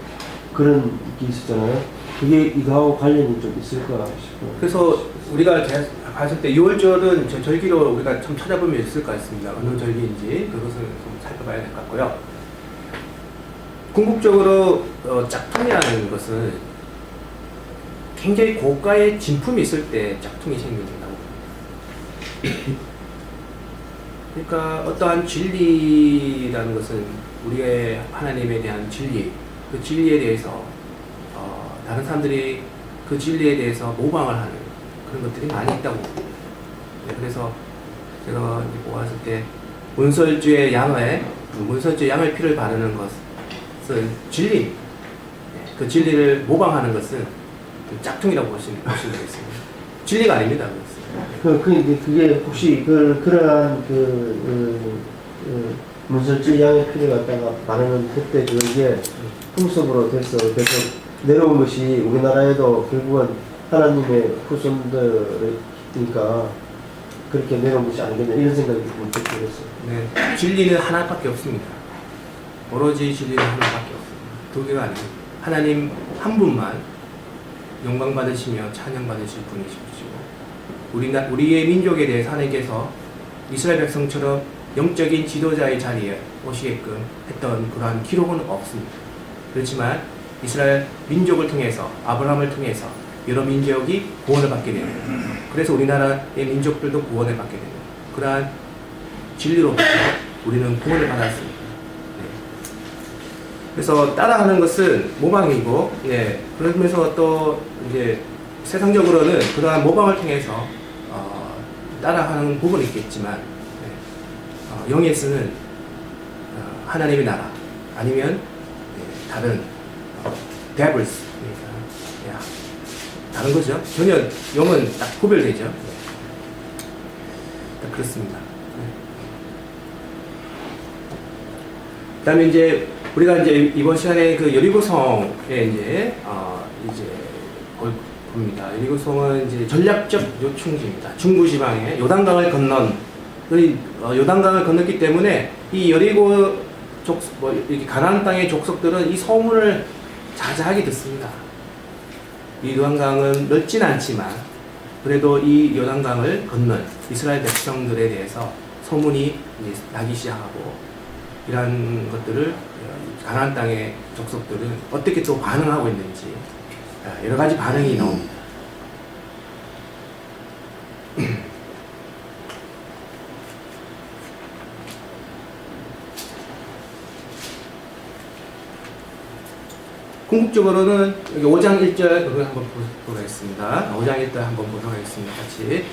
그런 게 있었잖아요. 그게 이거하고 관련이 좀 있을까 싶어요. 그래서 우리가 봤을 때 6월절은 저 절기로 우리가 좀 찾아보면 있을 것 같습니다. 어느 절기인지 그것을 좀 살펴봐야 될 것 같고요. 궁극적으로 짝퉁이라는 것은 굉장히 고가의 진품이 있을 때 짝퉁이 생긴다고 봅니다. 그러니까 어떠한 진리라는 것은 우리의 하나님에 대한 진리, 그 진리에 대해서 다른 사람들이 그 진리에 대해서 모방을 하는 그런 것들이 많이 있다고 봅니다. 그래서 제가 보았을 때 문설주의 양의 피를 바르는 것은 진리, 그 진리를 모방하는 것은 짝퉁이라고 보시면 되겠습니다. 진리가 아닙니다. 그게 혹시 그러한 문설주 양의 피를 갖다가 바르는 그때 그게 풍습으로 돼서 내려온 것이 우리나라에도 결국은 하나님의 후손들이니까 그렇게 내려온 것이 아니겠냐 이런 생각이 문득 들었어요. 네, 진리는 하나밖에 없습니다. 오로지 진리는 하나밖에 없습니다. 두 개가 아니고 하나님 한 분만 영광 받으시며 찬양 받으실 분이시고, 우리의 민족에 대해서 하나님께서 이스라엘 백성처럼 영적인 지도자의 자리에 오시게끔 했던 그러한 기록은 없습니다. 그렇지만 이스라엘 민족을 통해서, 아브라함을 통해서 여러 민족이 구원을 받게 되는, 그래서 우리나라의 민족들도 구원을 받게 되는 그러한 진리로부터 우리는 구원을 받았습니다. 그래서 따라하는 것은 모방이고, 그러면서 또 이제 세상적으로는 그러한 모방을 통해서 따라하는 부분이 있겠지만, 영에서는 하나님의 나라 아니면 다른 devils, 다른 거죠. 전혀 영은 딱 구별되죠. 딱 그렇습니다. 그다음에 이제 우리가 이제 이번 시간에 그 여리고성에 이제 봅니다. 여리고성은 이제 전략적 요충지입니다. 중부지방에 요단강을 건넌 요단강을 건넜기 때문에 이 여리고 이렇게 가나안 땅의 족속들은 이 소문을 자자하게 듣습니다. 이 요단강은 넓진 않지만 그래도 이 요단강을 건넌 이스라엘 백성들에 대해서 소문이 나기 시작하고 이러한 것들을 가나안 땅의 족속들은 어떻게 또 반응하고 있는지 여러 가지 반응이 나옵니다. 궁극적으로는 여기 5장 1절 그걸 한번 보도록 하겠습니다. 5장 1절 한번 보도록 하겠습니다. 같이.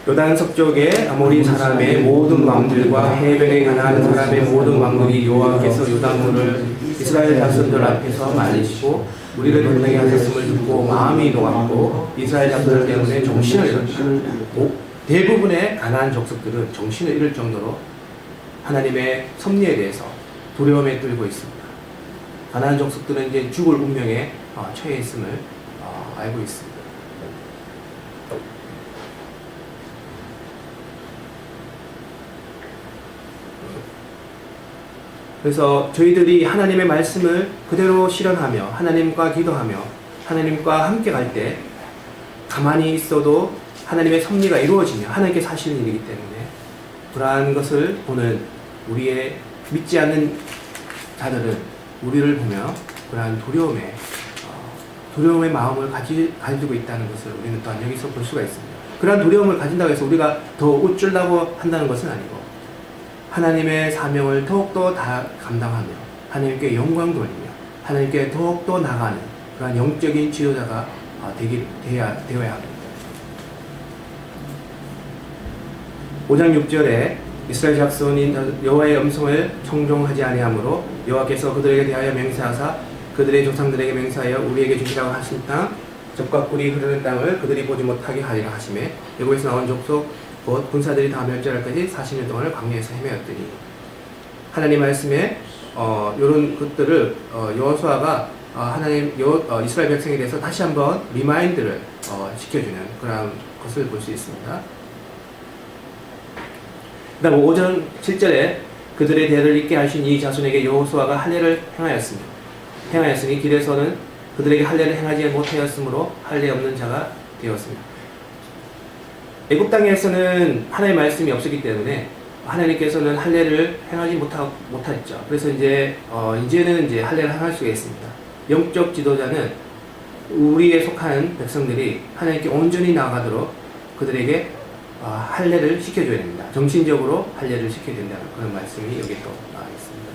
요단 서쪽에 아모리 사람의 모든 왕들과 해변에 가나안 사람의 모든 왕들이 여호와께서 요단물을 이스라엘 자손들 앞에서 말리시고 우리를 건너게 하셨음을 듣고 마음이 녹았고 이스라엘 자손들 때문에 정신을 잃었다. 대부분의 가나안 족속들은 정신을 잃을 정도로 하나님의 섭리에 대해서 두려움에 떨고 있습니다. 가나안 족속들은 이제 죽을 운명에 처해 있음을 알고 있습니다. 그래서 저희들이 하나님의 말씀을 그대로 실현하며 하나님과 기도하며 하나님과 함께 갈 때 가만히 있어도 하나님의 섭리가 이루어지며 하나님께 하시는 일이기 때문에 그러한 것을 보는 우리의 믿지 않는 자들은 우리를 보며 그러한 두려움의 마음을 가지고 있다는 것을 우리는 또한 여기서 볼 수가 있습니다. 그러한 두려움을 가진다고 해서 우리가 더 우쭐라고 한다는 것은 아니고 하나님의 사명을 더욱더 다 감당하며 하나님께 영광 돌리며 하나님께 더욱더 나가는 그런 영적인 지도자가 되어야 합니다. 5장 6절에 이스라엘 자손인 여호와의 음성을 청종하지 아니하므로 여호와께서 그들에게 대하여 맹세하사 그들의 조상들에게 맹세하여 우리에게 주시라고 하신 땅 젖과 꿀이 흐르는 땅을 그들이 보지 못하게 하리라 하시매 애굽에서 나온 족속 곧 군사들이 다 멸절할 때까지 40년 동안을 광야에서 헤매었더니 하나님 말씀에 이런 것들을 여호수아가 이스라엘 백성에 대해서 다시 한번 리마인드를 시켜주는 그런 것을 볼 수 있습니다. 그 다음 5절 7절에 그들의 대를 잇게 하신 이 자손에게 여호수아가 할례를 행하였으니 길에서는 그들에게 할례를 행하지 못하였으므로 할례 없는 자가 되었습니다. 애굽 땅에서는 하나님의 말씀이 없었기 때문에 하나님께서는 할례를 행하지 못했죠. 그래서 이제는 할례를 행할 수가 있습니다. 영적 지도자는 우리에 속한 백성들이 하나님께 온전히 나아가도록 그들에게 할례를 시켜줘야 됩니다. 정신적으로 할례를 시켜야 된다는 그런 말씀이 여기 또 나와 있습니다.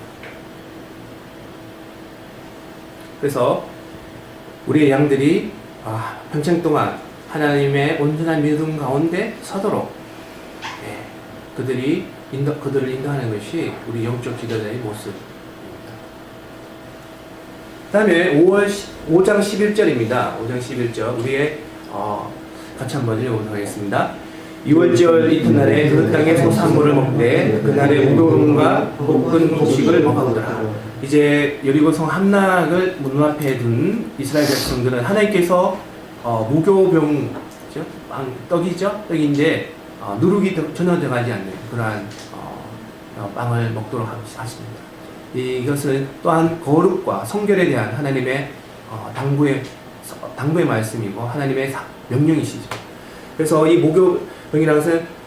그래서 우리의 양들이 평생 동안 하나님의 온전한 믿음 가운데 서도록 그들을 인도하는 것이 우리 영적 지도자의 모습입니다. 그 다음에 5장 11절입니다. 5장 11절 우리의 같이 한번 읽어보도록 하겠습니다. 6월절 이튿날에 그 땅의 소산물을 먹되 그날의 우동과 볶은 곡식을 먹었더라. 이제 여리고성 함락을 눈앞에 둔 이스라엘 백성들은 하나님께서 무교병 떡이죠? 떡인데 누룩이 전혀 들어가지 않는 그러한 빵을 먹도록 하십니다. 이것은 또한 거룩과 성결에 대한 하나님의 당부의 말씀이고 하나님의 명령이시죠. 그래서 이 무교병이라는 것은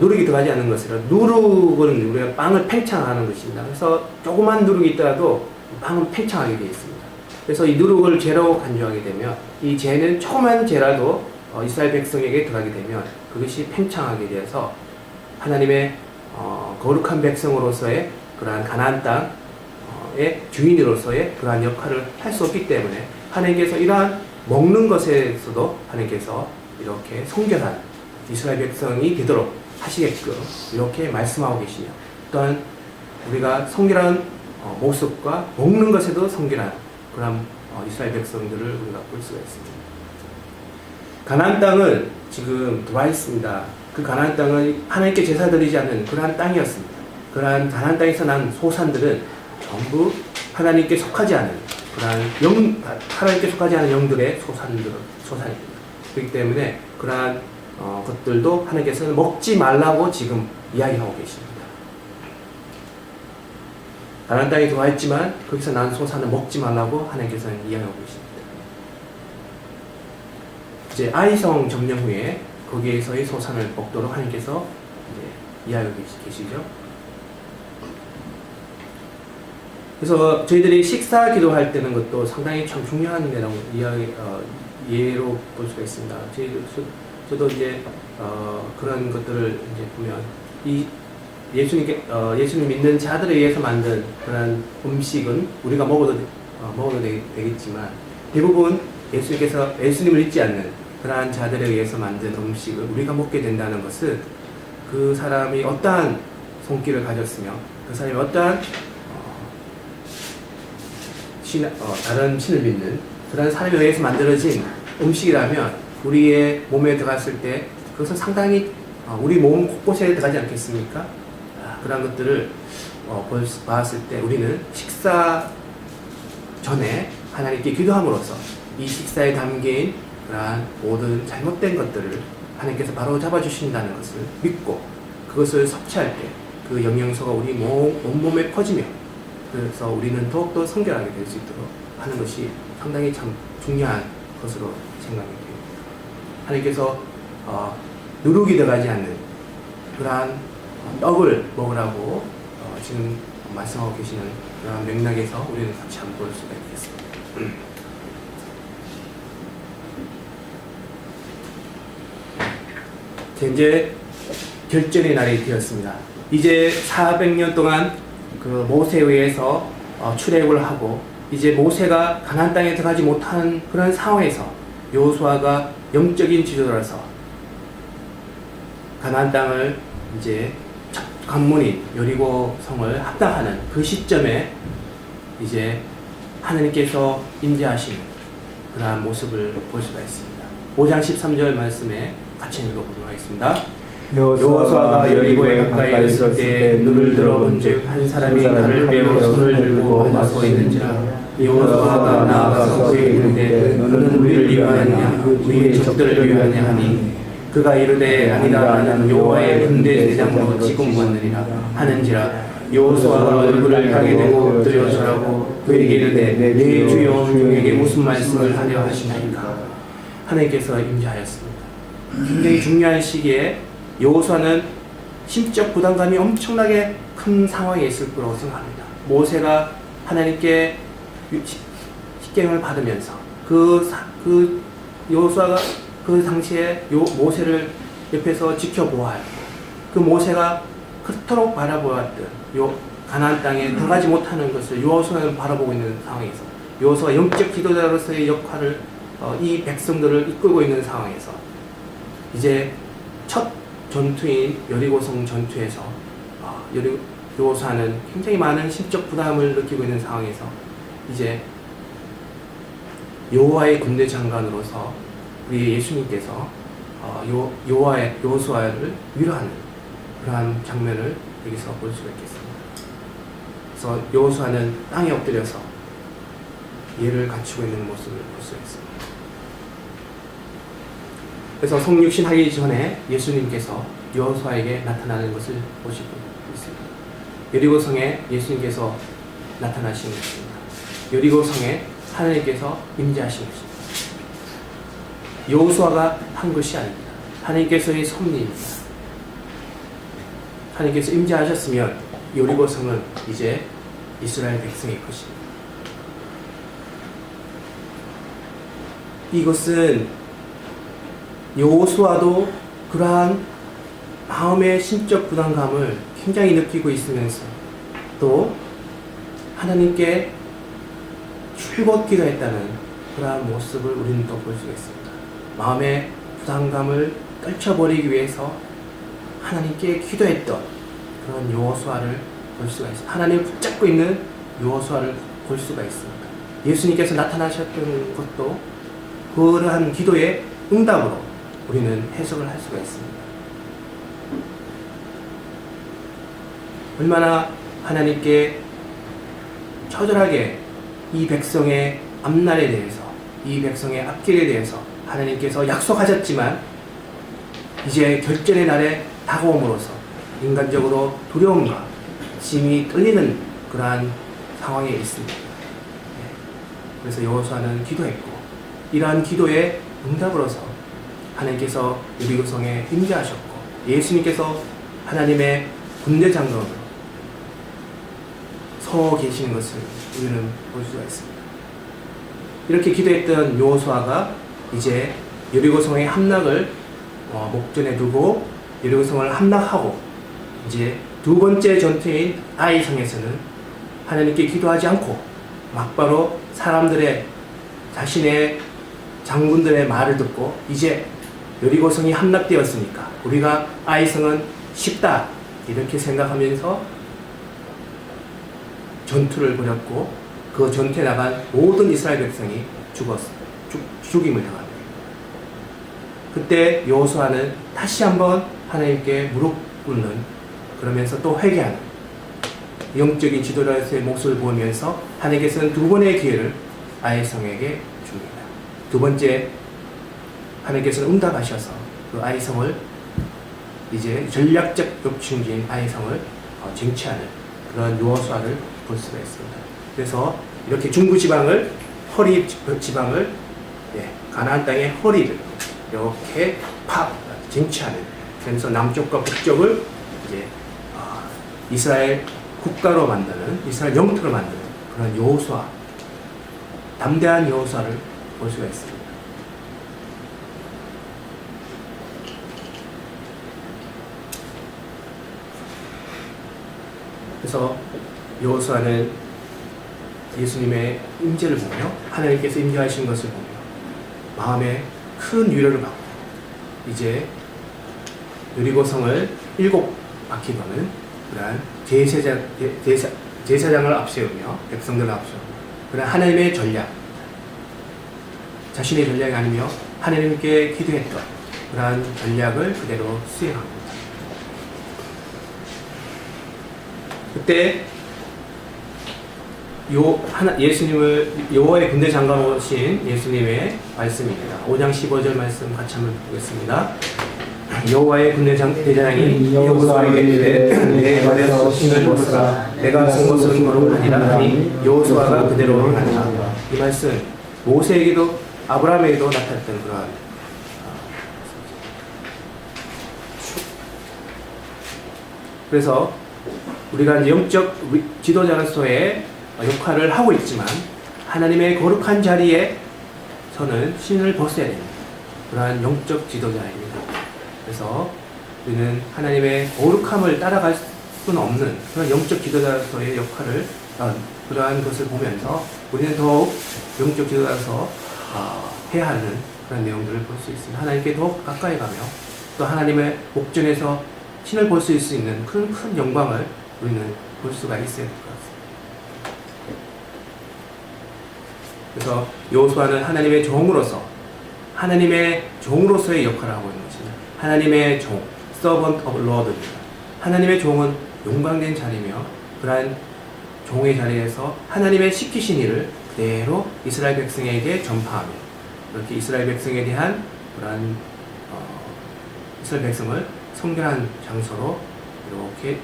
누룩이 들어가지 않는 것이라 누룩은 우리가 빵을 팽창하는 것입니다. 그래서 조그만 누룩이 있더라도 빵은 팽창하게 되어 있습니다. 그래서 이 누룩을 죄라고 간주하게 되면 이 죄는 조그만 죄라도 이스라엘 백성에게 들어가게 되면 그것이 팽창하게 되어서 하나님의 거룩한 백성으로서의 그러한 가나안 땅의 주인으로서의 그러한 역할을 할 수 없기 때문에 하나님께서 이러한 먹는 것에서도 하나님께서 이렇게 성결한 이스라엘 백성이 되도록 하시게끔 이렇게 말씀하고 계시며 또한 우리가 성결한 모습과 먹는 것에도 성결한 그런 이스라엘 백성들을 우리가 볼 수가 있습니다. 가나안 땅은 지금 들어와 있습니다. 그 가나안 땅은 하나님께 제사 드리지 않는 그러한 땅이었습니다. 그러한 가나안 땅에서 난 소산들은 전부 하나님께 속하지 않은 그러한 하나님께 속하지 않은 영들의 소산입니다. 그렇기 때문에 그러한 것들도 하나님께서는 먹지 말라고 지금 이야기하고 계십니다. 가나안 땅에 들어와 있지만 거기서 난 소산은 먹지 말라고 하나님께서는 이야기하고 계십니다. 이제 아이성 점령 후에 거기에서의 소산을 먹도록 하나님께서 이제 이야기하고 계시죠. 그래서 저희들이 식사 기도할 때는 것도 상당히 참 중요한 데라고 예로 볼 수가 있습니다. 저도 이제 그런 것들을 이제 보면 이 예수님 믿는 자들에 의해서 만든 그런 음식은 우리가 먹어도 되겠지만 대부분 예수님을 믿지 않는 그러한 자들에 의해서 만든 음식을 우리가 먹게 된다는 것은 그 사람이 어떠한 손길을 가졌으며 그 사람이 어떠한 다른 신을 믿는 그런 사람에 의해서 만들어진 음식이라면 우리의 몸에 들어갔을 때 그것은 상당히 우리 몸 곳곳에 들어가지 않겠습니까? 그런 것들을 봤을 때 우리는 식사 전에 하나님께 기도함으로써 이 식사에 담긴 그러한 모든 잘못된 것들을 하나님께서 바로 잡아주신다는 것을 믿고 그것을 섭취할 때 그 영양소가 우리 온몸에 퍼지며 그래서 우리는 더욱더 성결하게 될 수 있도록 하는 것이 상당히 참 중요한 것으로 생각이 됩니다. 하나님께서 누룩이 들어가지 않는 그러한 떡을 먹으라고 지금 말씀하고 계시는 그런 맥락에서 우리는 같이 한번 볼 수가 있겠습니다. 이제 결전의 날이 되었습니다. 이제 400년 동안 그 모세에 의해서 출애굽을 하고 이제 모세가 가나안 땅에 들어가지 못한 그런 상황에서 여호수아가 영적인 지도자로서 가나안 땅을 이제 첫 관문인 여리고 성을 합당하는 그 시점에 이제 하나님께서 임재하시는 그러한 모습을 볼 수가 있습니다. 5장 13절 말씀에 같이 읽어보도록 하겠습니다. 여호수아가 여리고에 가까이 있을 때 눈을 들어본즉 한 사람이 칼을 베어 손을 들고 나서 있는지라. 여호수아가 나아가서 그에게 이르되 너는 우리를 위하였냐 우리의 적들을 위하였냐 하니 그가 이르되 아니다 나는 여호와의 군대 대장으로 지금 왔느니라 하는지라. 여호수아가 얼굴을 향게 되고 엎드려 절하고 그에게 이르되 내 주여 종에게 무슨 말씀을 하려 하시나이까. 하나님께서 임재하였습니다. 굉장히 중요한 시기에 여호수아는 심적 부담감이 엄청나게 큰 상황에 있을 거라고 생각합니다. 모세가 하나님께 십계명을 받으면서 그 여호수아가 그 당시에 모세를 옆에서 지켜보아야 그 모세가 그토록 바라보았던 가나안 땅에 들어가지 못하는 것을 여호수아는 바라보고 있는 상황에서 여호수아가 영적 지도자로서의 역할을 이 백성들을 이끌고 있는 상황에서 이제 첫 전투인 여리고성 전투에서 여호수아는 굉장히 많은 심적 부담을 느끼고 있는 상황에서 이제 여호와의 군대 장관으로서 우리 예수님께서 여호수아를 위로하는 그러한 장면을 여기서 볼 수가 있겠습니다. 그래서 여호수아는 땅에 엎드려서 예를 갖추고 있는 모습을 볼 수가 있습니다. 그래서 성육신 하기 전에 예수님께서 여호수아에게 나타나는 것을 보시고 있습니다. 여리고성에 예수님께서 나타나신 것입니다. 여리고성에 하나님께서 임재하신 것입니다. 여호수아가 한 것이 아닙니다. 하나님께서의 섭리입니다. 하나님께서 임재하셨으면 여리고성은 이제 이스라엘 백성의 것입니다. 이것은 여호수아도 그러한 마음의 심적 부담감을 굉장히 느끼고 있으면서 또 하나님께 출곧 기도했다는 그러한 모습을 우리는 또 볼 수가 있습니다. 마음의 부담감을 떨쳐버리기 위해서 하나님께 기도했던 그런 여호수아를 볼 수가 있습니다. 하나님을 붙잡고 있는 여호수아를 볼 수가 있습니다. 예수님께서 나타나셨던 것도 그러한 기도의 응답으로 우리는 해석을 할 수가 있습니다. 얼마나 하나님께 처절하게 이 백성의 앞날에 대해서, 이 백성의 앞길에 대해서 하나님께서 약속하셨지만 이제 결전의 날에 다가옴으로써 인간적으로 두려움과 심히 떨리는 그러한 상황에 있습니다. 그래서 여호수아는 기도했고, 이러한 기도의 응답으로서 하나님께서 여리고성에 임재하셨고, 예수님께서 하나님의 군대 장관으로 서 계시는 것을 우리는 볼 수가 있습니다. 이렇게 기도했던 여호수아가 이제 여리고성의 함락을 목전에 두고 여리고성을 함락하고, 이제 두 번째 전투인 아이성에서는 하나님께 기도하지 않고 막바로 사람들의, 자신의 장군들의 말을 듣고 이제 여리고성이 함락되었으니까 우리가 아이성은 쉽다 이렇게 생각하면서 전투를 벌였고, 그 전투에 나간 모든 이스라엘 백성이 죽임을 당합니다. 그때 여호수아는 다시 한번 하나님께 무릎 꿇는, 그러면서 또 회개하는 영적인 지도자로서의 몫을 보면서 하나님께서는 두 번의 기회를 아이성에게 줍니다. 두 번째, 하나님께서는 응답하셔서 그 아이성을, 이제 전략적 욕심진 아이성을 쟁취하는 그런 여호수아를 볼 수가 있습니다. 그래서 이렇게 중부지방을, 허리 지방을, 가나안 땅의 허리를 이렇게 쟁취하는, 그래서 남쪽과 북쪽을 이제 이스라엘 국가로 만드는, 이스라엘 영토로 만드는 그런 여호수아, 담대한 여호수아를 볼 수가 있습니다. 그래서 여호수아는 예수님의 임재를 보며, 하나님께서 임재하신 것을 보며 마음에 큰 위로를 받고, 이제 여리고성을 7바퀴 도는 그러한 제사장을 앞세우며 백성들을 앞세우며 그러한 하나님의 전략, 자신의 전략이 아니며 하나님께 기도했던 그러한 전략을 그대로 수행합니다. 그때 예수님을, 여호와의 군대 장관 오신 예수님의 말씀입니다. 5장 15절 말씀 같이 한번 보겠습니다. 여호와의 군대 대장이 여호수아에게 이르되 내 발에서 신을 벗으라. 내가 쓴 것은 거룩하니라 하니 여호수아가 그대로 행한다. 이 말씀 모세에게도 아브라함에게도 나타났던 그러한, 그래서 우리가 영적 지도자로서의 역할을 하고 있지만 하나님의 거룩한 자리에서는 신을 벗어야 됩니다. 그러한 영적 지도자입니다. 그래서 우리는 하나님의 거룩함을 따라갈 수는 없는 그런 영적 지도자로서의 역할을, 그러한 것을 보면서 우리는 더욱 영적 지도자로서 해야 하는 그런 내용들을 볼 수 있습니다. 하나님께 더욱 가까이 가며 또 하나님의 목전에서 신을 볼 수 있는 큰 영광을 우리는 볼 수가 있어야 될 것 같습니다. 그래서 여호수아는 하나님의 종으로서의 역할을 하고 있는 것입니다. 하나님의 종, servant of Lord입니다. 하나님의 종은 용광된 자리며, 그러한 종의 자리에서 하나님의 시키신 일을 그대로 이스라엘 백성에게 전파하며, 이렇게 이스라엘 백성에 대한 그러한 이스라엘 백성을 성결한 장소로 이렇게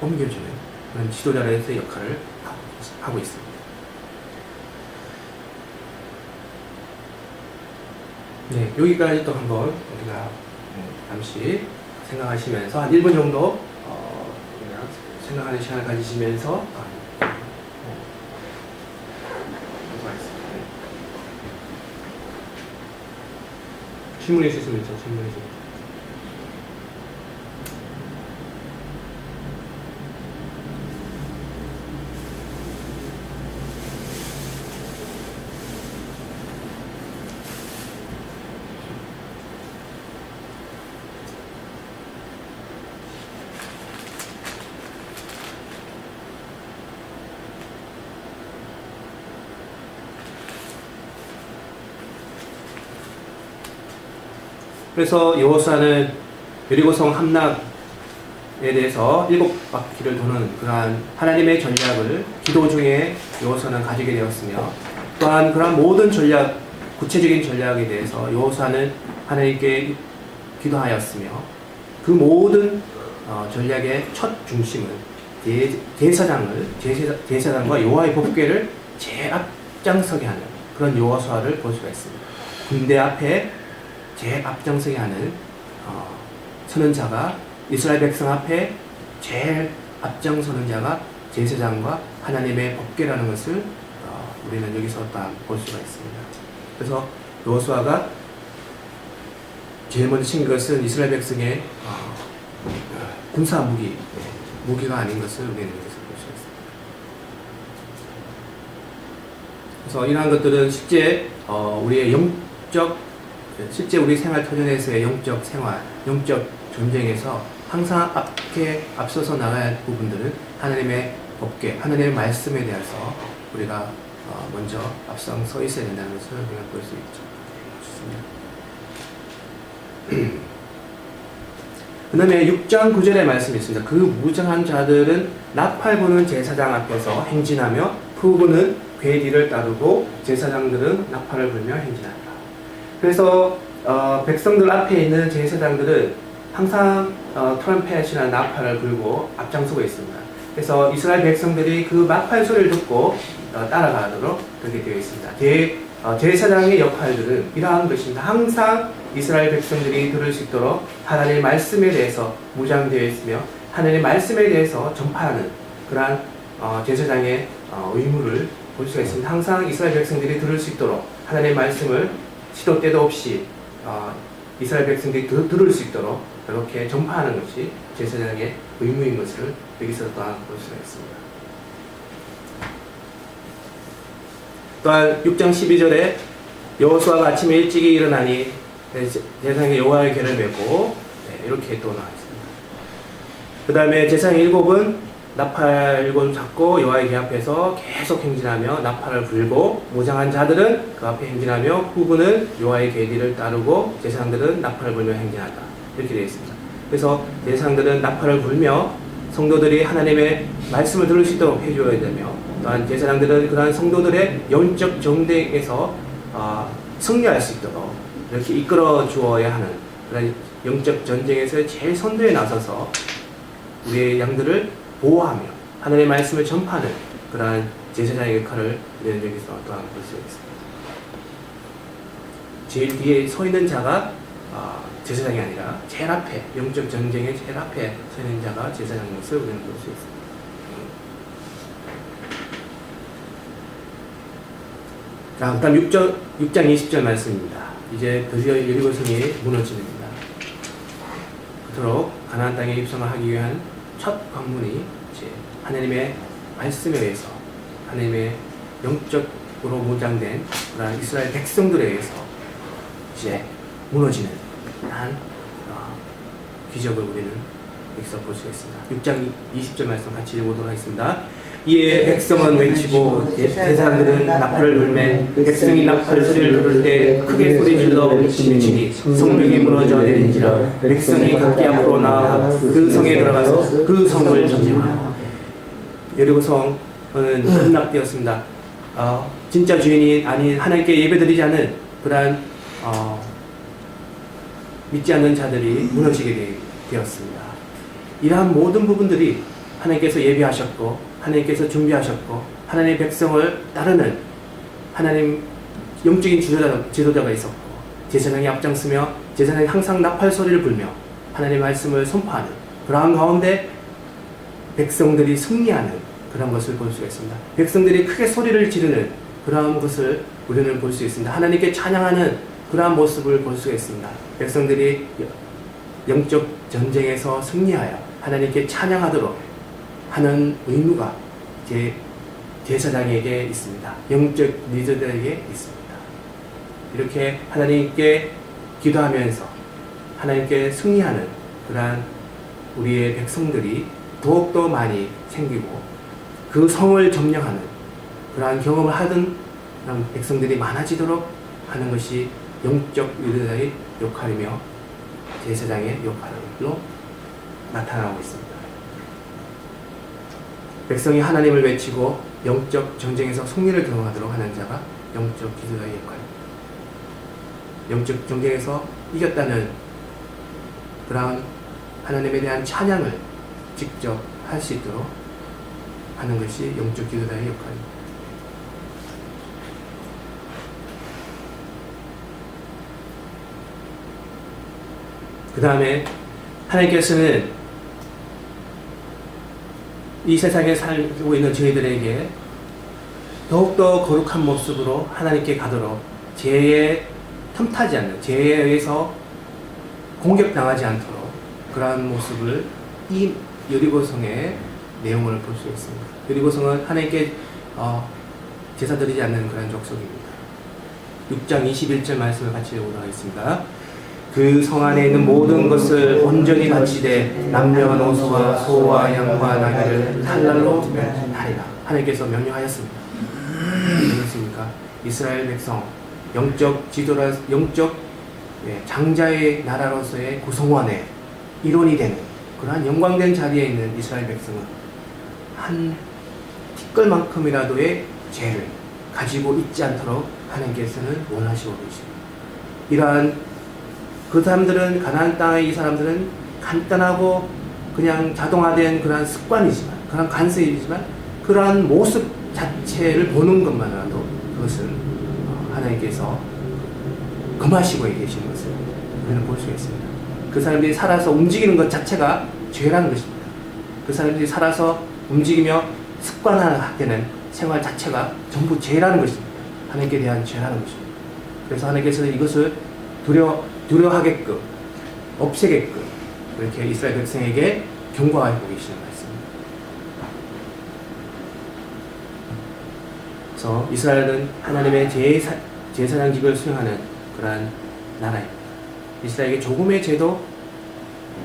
옮겨주는 그런 지도자로서의 역할을 하고 있습니다. 네, 여기까지 또 한번 우리가 잠시 생각하시면서 한 1분 정도 생각하는 시간을 가지시면서 질문해 주시면 질문해 주세요. 그래서 여호수아는 여리고성 함락에 대해서 7바퀴를 도는 그러한 하나님의 전략을 기도 중에 여호수아는 가지게 되었으며, 또한 그러한 모든 전략, 구체적인 전략에 대해서 여호수아는 하나님께 기도하였으며, 그 모든 전략의 첫 중심은 제사장과 여호와의 법궤를 제일 앞장서게 하는 그런 여호수아를 볼 수가 있습니다. 군대 앞에 제일 앞장서게 하는 서는 자가, 이스라엘 백성 앞에 제일 앞장서는 자가 제사장과 하나님의 법궤라는 것을 우리는 여기서 딱 볼 수가 있습니다. 그래서 여호수아가 제일 먼저 친 것은 이스라엘 백성의 군사 무기가 아닌 것을 우리는 여기서 볼 수 있습니다. 그래서 이러한 것들은 실제 우리의 실제 우리 생활 터전에서의 영적 생활, 영적 전쟁에서 항상 앞서서 나가야 할 부분들은 하나님의 법궤, 하나님의 말씀에 대해서 우리가 먼저 앞서 있어야 된다는 것을 우리가 볼 수 있죠. 좋습니다. 그 다음에 6장 9절의 말씀이 있습니다. 그 무장한 자들은 나팔 부는 제사장 앞에서 행진하며 푸구는 궤뒤를 따르고 제사장들은 나팔을 불며 행진한다. 그래서 백성들 앞에 있는 제사장들은 항상 트럼펫이나 나팔을 불고 앞장서고 있습니다. 그래서 이스라엘 백성들이 그 나팔 소리를 듣고 따라가도록 그렇게 되어 있습니다. 제사장의 역할들은 이러한 것입니다. 항상 이스라엘 백성들이 들을 수 있도록 하나님의 말씀에 대해서 무장되어 있으며 하나님의 말씀에 대해서 전파하는 그러한 제사장의 의무를 볼 수가 있습니다. 항상 이스라엘 백성들이 들을 수 있도록 하나님의 말씀을 시도 때도 없이 이스라엘 백성들이 들을 수 있도록 그렇게 전파하는 것이 제사장의 의무인 것을 여기서 또한 볼 수가 있습니다. 또한 6장 12절에 여호수아가 아침에 일찍이 일어나니 제사장이 여호와의 궤를 메고 이렇게 또 나와 있습니다. 그 다음에 제사장 7은 나팔 7을 잡고 여호와의 궤 앞에서 계속 행진하며 나팔을 불고, 무장한 자들은 그 앞에 행진하며 후군은 여호와의 궤뒤를 따르고 제사장들은 나팔을 불며 행진한다. 이렇게 되어 있습니다. 그래서 제사장들은 나팔을 불며 성도들이 하나님의 말씀을 들을 수 있도록 해줘야 되며, 또한 제사장들은 그러한 성도들의 영적 정대에서 승리할 수 있도록 이렇게 이끌어 주어야 하는 그런 영적 전쟁에서 제일 선두에 나서서 우리의 양들을 보호하며 하나님의 말씀을 전파하는 그러한 제사장의 역할을 우리는 여기서 또한 볼 수 있습니다. 제일 뒤에 서 있는 자가 제사장이 아니라 제일 앞에, 영적 전쟁의 제일 앞에 서 있는 자가 제사장인 것을 우리는 볼 수 있습니다. 자, 그 다음 6장 20절 말씀입니다. 이제 드디어 여리고성이 무너집니다. 그토록 가나안 땅에 입성을 하기 위한 첫 관문이 이제 하나님의 말씀에 의해서, 하나님의 영적으로 무장된 그런 이스라엘 백성들에 의해서 이제 무너지는 한 기적을 우리는 여기서 볼 수 있습니다. 6장 20절 말씀 같이 읽어보도록 하겠습니다. 이에 백성은 외치고 제사장들은 나팔을 불매 백성이 나팔 소리를 들을 때 크게 소리질러 외치니 성벽이 무너져 내린지라 백성이 각기 앞으로 나아 그 성에 들어가서 그 성을 점령하고. 여리고성은 함락되었습니다. 진짜 주인이 아닌 하나님께 예배드리지 않은 그러한 믿지 않는 자들이 무너지게 되었습니다. 이러한 모든 부분들이 하나님께서 예비하셨고 하나님께서 준비하셨고 하나님의 백성을 따르는 하나님 영적인 지도자가 있었고, 제사장이 앞장서며 제사장이 항상 나팔 소리를 불며 하나님의 말씀을 선포하는 그러한 가운데 백성들이 승리하는 그런 것을 볼 수가 있습니다. 백성들이 크게 소리를 지르는 그러한 것을 우리는 볼 수 있습니다. 하나님께 찬양하는 그러한 모습을 볼 수가 있습니다. 백성들이 영적 전쟁에서 승리하여 하나님께 찬양하도록 하는 의무가 제사장에게 있습니다. 영적 리더들에게 있습니다. 이렇게 하나님께 기도하면서 하나님께 승리하는 그러한 우리의 백성들이 더욱더 많이 생기고 그 성을 점령하는 그러한 경험을 하던 그런 백성들이 많아지도록 하는 것이 영적 리더의 역할이며 제사장의 역할로 나타나고 있습니다. 백성이 하나님을 외치고 영적 전쟁에서 승리를 경험하도록 하는 자가 영적 기도자의 역할입니다. 영적 전쟁에서 이겼다는 그런 하나님에 대한 찬양을 직접 할 수 있도록 하는 것이 영적 기도자의 역할입니다. 그 다음에 하나님께서는 이 세상에 살고 있는 저희들에게 더욱더 거룩한 모습으로 하나님께 가도록 죄에 틈타지 않는, 죄에 의해서 공격당하지 않도록 그러한 모습을 이 여리고성의 내용을 볼 수 있습니다. 여리고성은 하나님께 제사 드리지 않는 그런 족속입니다. 6장 21절 말씀을 같이 읽어보도록 하겠습니다. 그 성 안에 있는 모든 것을 온전히 바치되 남녀노소와 소와 양과 나귀를 칼날로 멸하리라. 하나님께서 명령하였습니다. 그렇습니까? 이스라엘 백성 영적 지도라, 영적 장자의 나라로서의 구성원의 일원이 되는 그러한 영광된 자리에 있는 이스라엘 백성은 한 티끌만큼이라도의 죄를 가지고 있지 않도록 하나님께서는 원하시고 계십니다. 이러한 그 사람들은, 가나안 땅의 이 사람들은 간단하고 그냥 자동화된 그러한 습관이지만, 그런 관습이지만, 그러한 모습 자체를 보는 것만으로도 그것은 하나님께서 금하시고 계시는 것을 우리는 볼 수 있습니다. 그 사람들이 살아서 움직이는 것 자체가 죄라는 것입니다. 그 사람들이 살아서 움직이며 습관화되는 생활 자체가 전부 죄라는 것입니다. 하나님께 대한 죄라는 것입니다. 그래서 하나님께서는 이것을 두려워하게끔, 없애게끔 이렇게 이스라엘 백성에게 경고하고 계시는 말씀입니다. 그래서 이스라엘은 하나님의 제사장직을 수행하는 그러한 나라입니다. 이스라엘에게 조금의 죄도,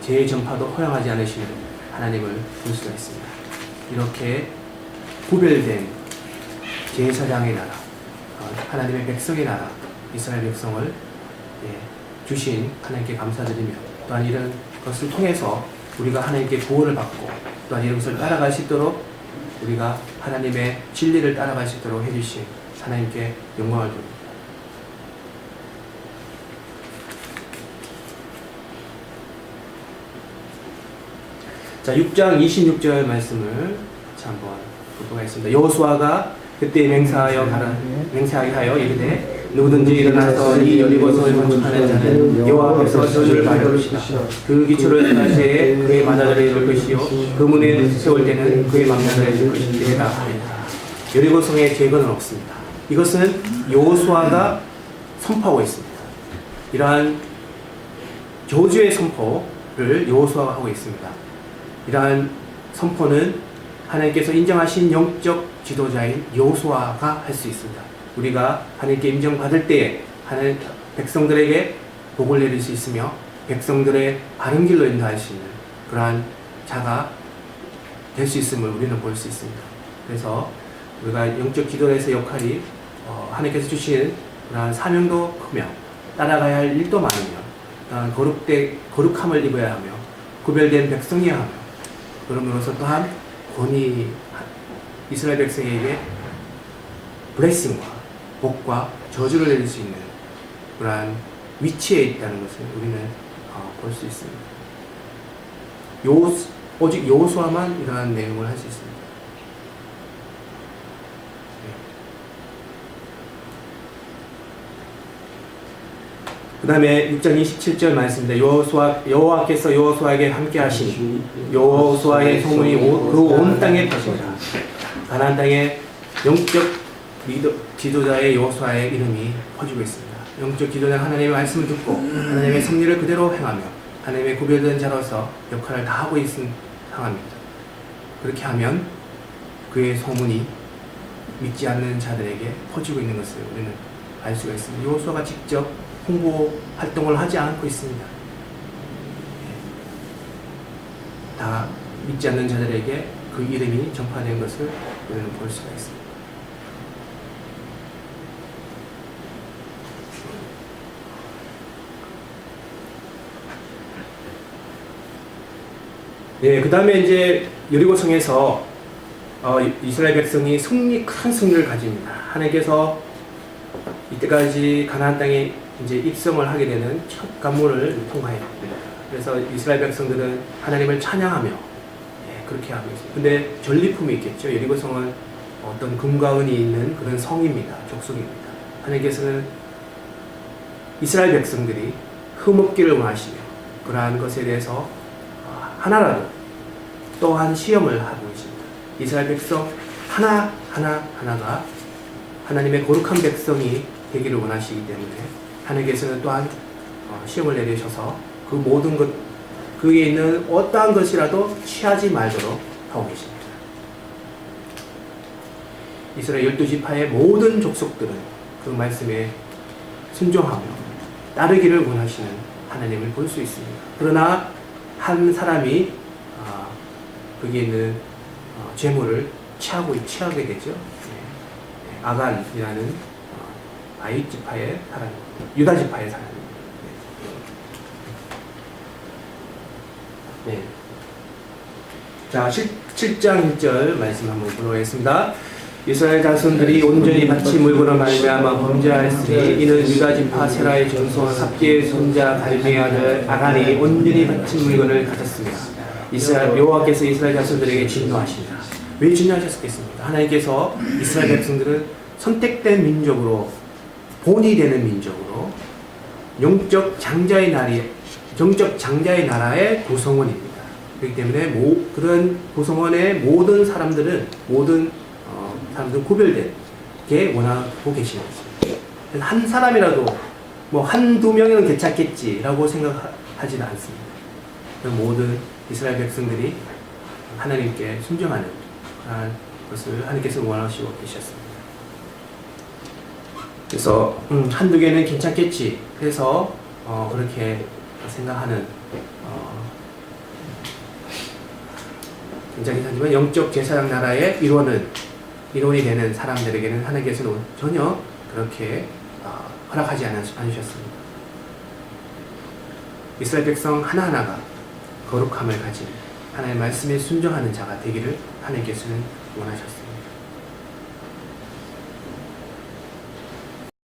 죄의 전파도 허용하지 않으시는 하나님을 볼 수가 있습니다. 이렇게 구별된 제사장의 나라, 하나님의 백성의 나라, 이스라엘 백성을 주신 하나님께 감사드리며, 또한 이런 것을 통해서 우리가 하나님께 구원을 받고, 또한 이런 것을 따라갈 수 있도록 우리가 하나님의 진리를 따라갈 수 있도록 해주신 하나님께 영광을 드립니다. 자, 6장 26절 말씀을 한번 보도록 하겠습니다. 여호수아가 그때 맹세하게 하여 이르되 누구든지 일어나서 이 여리고성을 건축하는 자는 여호와 앞에서 저주를 받을 것이다. 그 기초를 할 때에 그의 마다를 이룰 것이요 그 문을 세울 때는 그의 망명을 해줄 것이니라 하리라. 여리고성에 재건은 없습니다. 이것은 여호수아가 선포하고 있습니다. 이러한 저주의 선포를 여호수아가 하고 있습니다. 이러한 선포는 하나님께서 인정하신 영적 지도자인 여호수아가 할 수 있습니다. 우리가 하나님께 인정받을 때에 하나님 백성들에게 복을 내릴 수 있으며 백성들의 바른 길로 인도할 수 있는 그러한 자가 될 수 있음을 우리는 볼 수 있습니다. 그래서 우리가 영적 기도에서 역할이 하나님께서 주신 그러한 사명도 크며 따라가야 할 일도 많으며 거룩함을 입어야 하며 구별된 백성이어야 하며 그럼으로써 또한 권위 이스라엘 백성에게 블레싱과 복과 저주를 내릴 수 있는 그러한 위치에 있다는 것을 우리는 볼 수 있습니다. 오직 여호수아만 이러한 내용을 할 수 있습니다. 그 다음에 6장 27절 말씀입니다. 여호와께서 여호수아에게 함께 하시니 여호수아의 소문이 그 온 땅에 퍼집니다. 가나안 땅에 영적 지도자의 여호수아의 이름이 퍼지고 있습니다. 영적 지도자 하나님의 말씀을 듣고 하나님의 섭리를 그대로 행하며 하나님의 구별된 자로서 역할을 다하고 있는 상황입니다. 그렇게 하면 그의 소문이 믿지 않는 자들에게 퍼지고 있는 것을 우리는 알 수가 있습니다. 여호수아가 직접 홍보 활동을 하지 않고 있습니다. 다 믿지 않는 자들에게 그 이름이 전파된 것을 우리는 볼 수가 있습니다. 예, 그 다음에 이제 여리고성에서 이스라엘 백성이 큰 승리를 가집니다. 하나님께서 이때까지 가나안 땅에 이제 입성을 하게 되는 첫 관문을 통과했습니다. 그래서 이스라엘 백성들은 하나님을 찬양하며 그렇게 하고 있습니다. 근데 전리품이 있겠죠. 여리고성은 어떤 금과 은이 있는 그런 성입니다. 족속입니다. 하나님께서는 이스라엘 백성들이 흠없기를 원하시며 그러한 것에 대해서 하나라도 또한 시험을 하고 있습니다. 이스라엘 백성 하나가 하나님의 거룩한 백성이 되기를 원하시기 때문에 하나님께서는 또한 시험을 내리셔서 그 모든 것, 그에 있는 어떠한 것이라도 취하지 말도록 하고 계십니다. 이스라엘 12지파의 모든 족속들은 그 말씀에 순종하며 따르기를 원하시는 하나님을 볼 수 있습니다. 그러나 한 사람이 거기에 있는 재물을 취하게 되죠. 아간이라는 아이 지파의 사람, 유다 지파의 사람입니다. 네. 자, 7장 1절 말씀 한번 보겠습니다. 이스라엘 자손들이 온전히 바친 물건을 말미암아 범죄하였으니 이는 유다 지파 세라의 전손 삽디의 손자 갈미의 아들 아간이 온전히 바친 물건을 가졌습니다. 여호와께서 이스라엘 자손들에게 진노하십니다. 왜 진노하셨겠습니까? 하나님께서 이스라엘 백성들은 선택된 민족으로, 본이 되는 민족으로 영적 장자의 나라의 구성원입니다. 그렇기 때문에 그런 구성원의 모든 사람들은 구별되게 원하고 계시는 것입니다. 한 사람이라도 한두 명은 괜찮겠지라고 생각하지는 않습니다. 모든 이스라엘 백성들이 하나님께 순종하는 그런 것을 하나님께서 원하시고 계셨습니다. 그래서 한두 개는 괜찮겠지. 그래서 그렇게 생각하는 괜찮긴 하지만 영적 제사장 나라의 일원이 되는 사람들에게는 하나님께서는 전혀 그렇게 허락하지 않으셨습니다. 이스라엘 백성 하나하나가 거룩함을 가진 하나님의 말씀에 순종하는 자가 되기를 하나님께서는 원하셨습니다.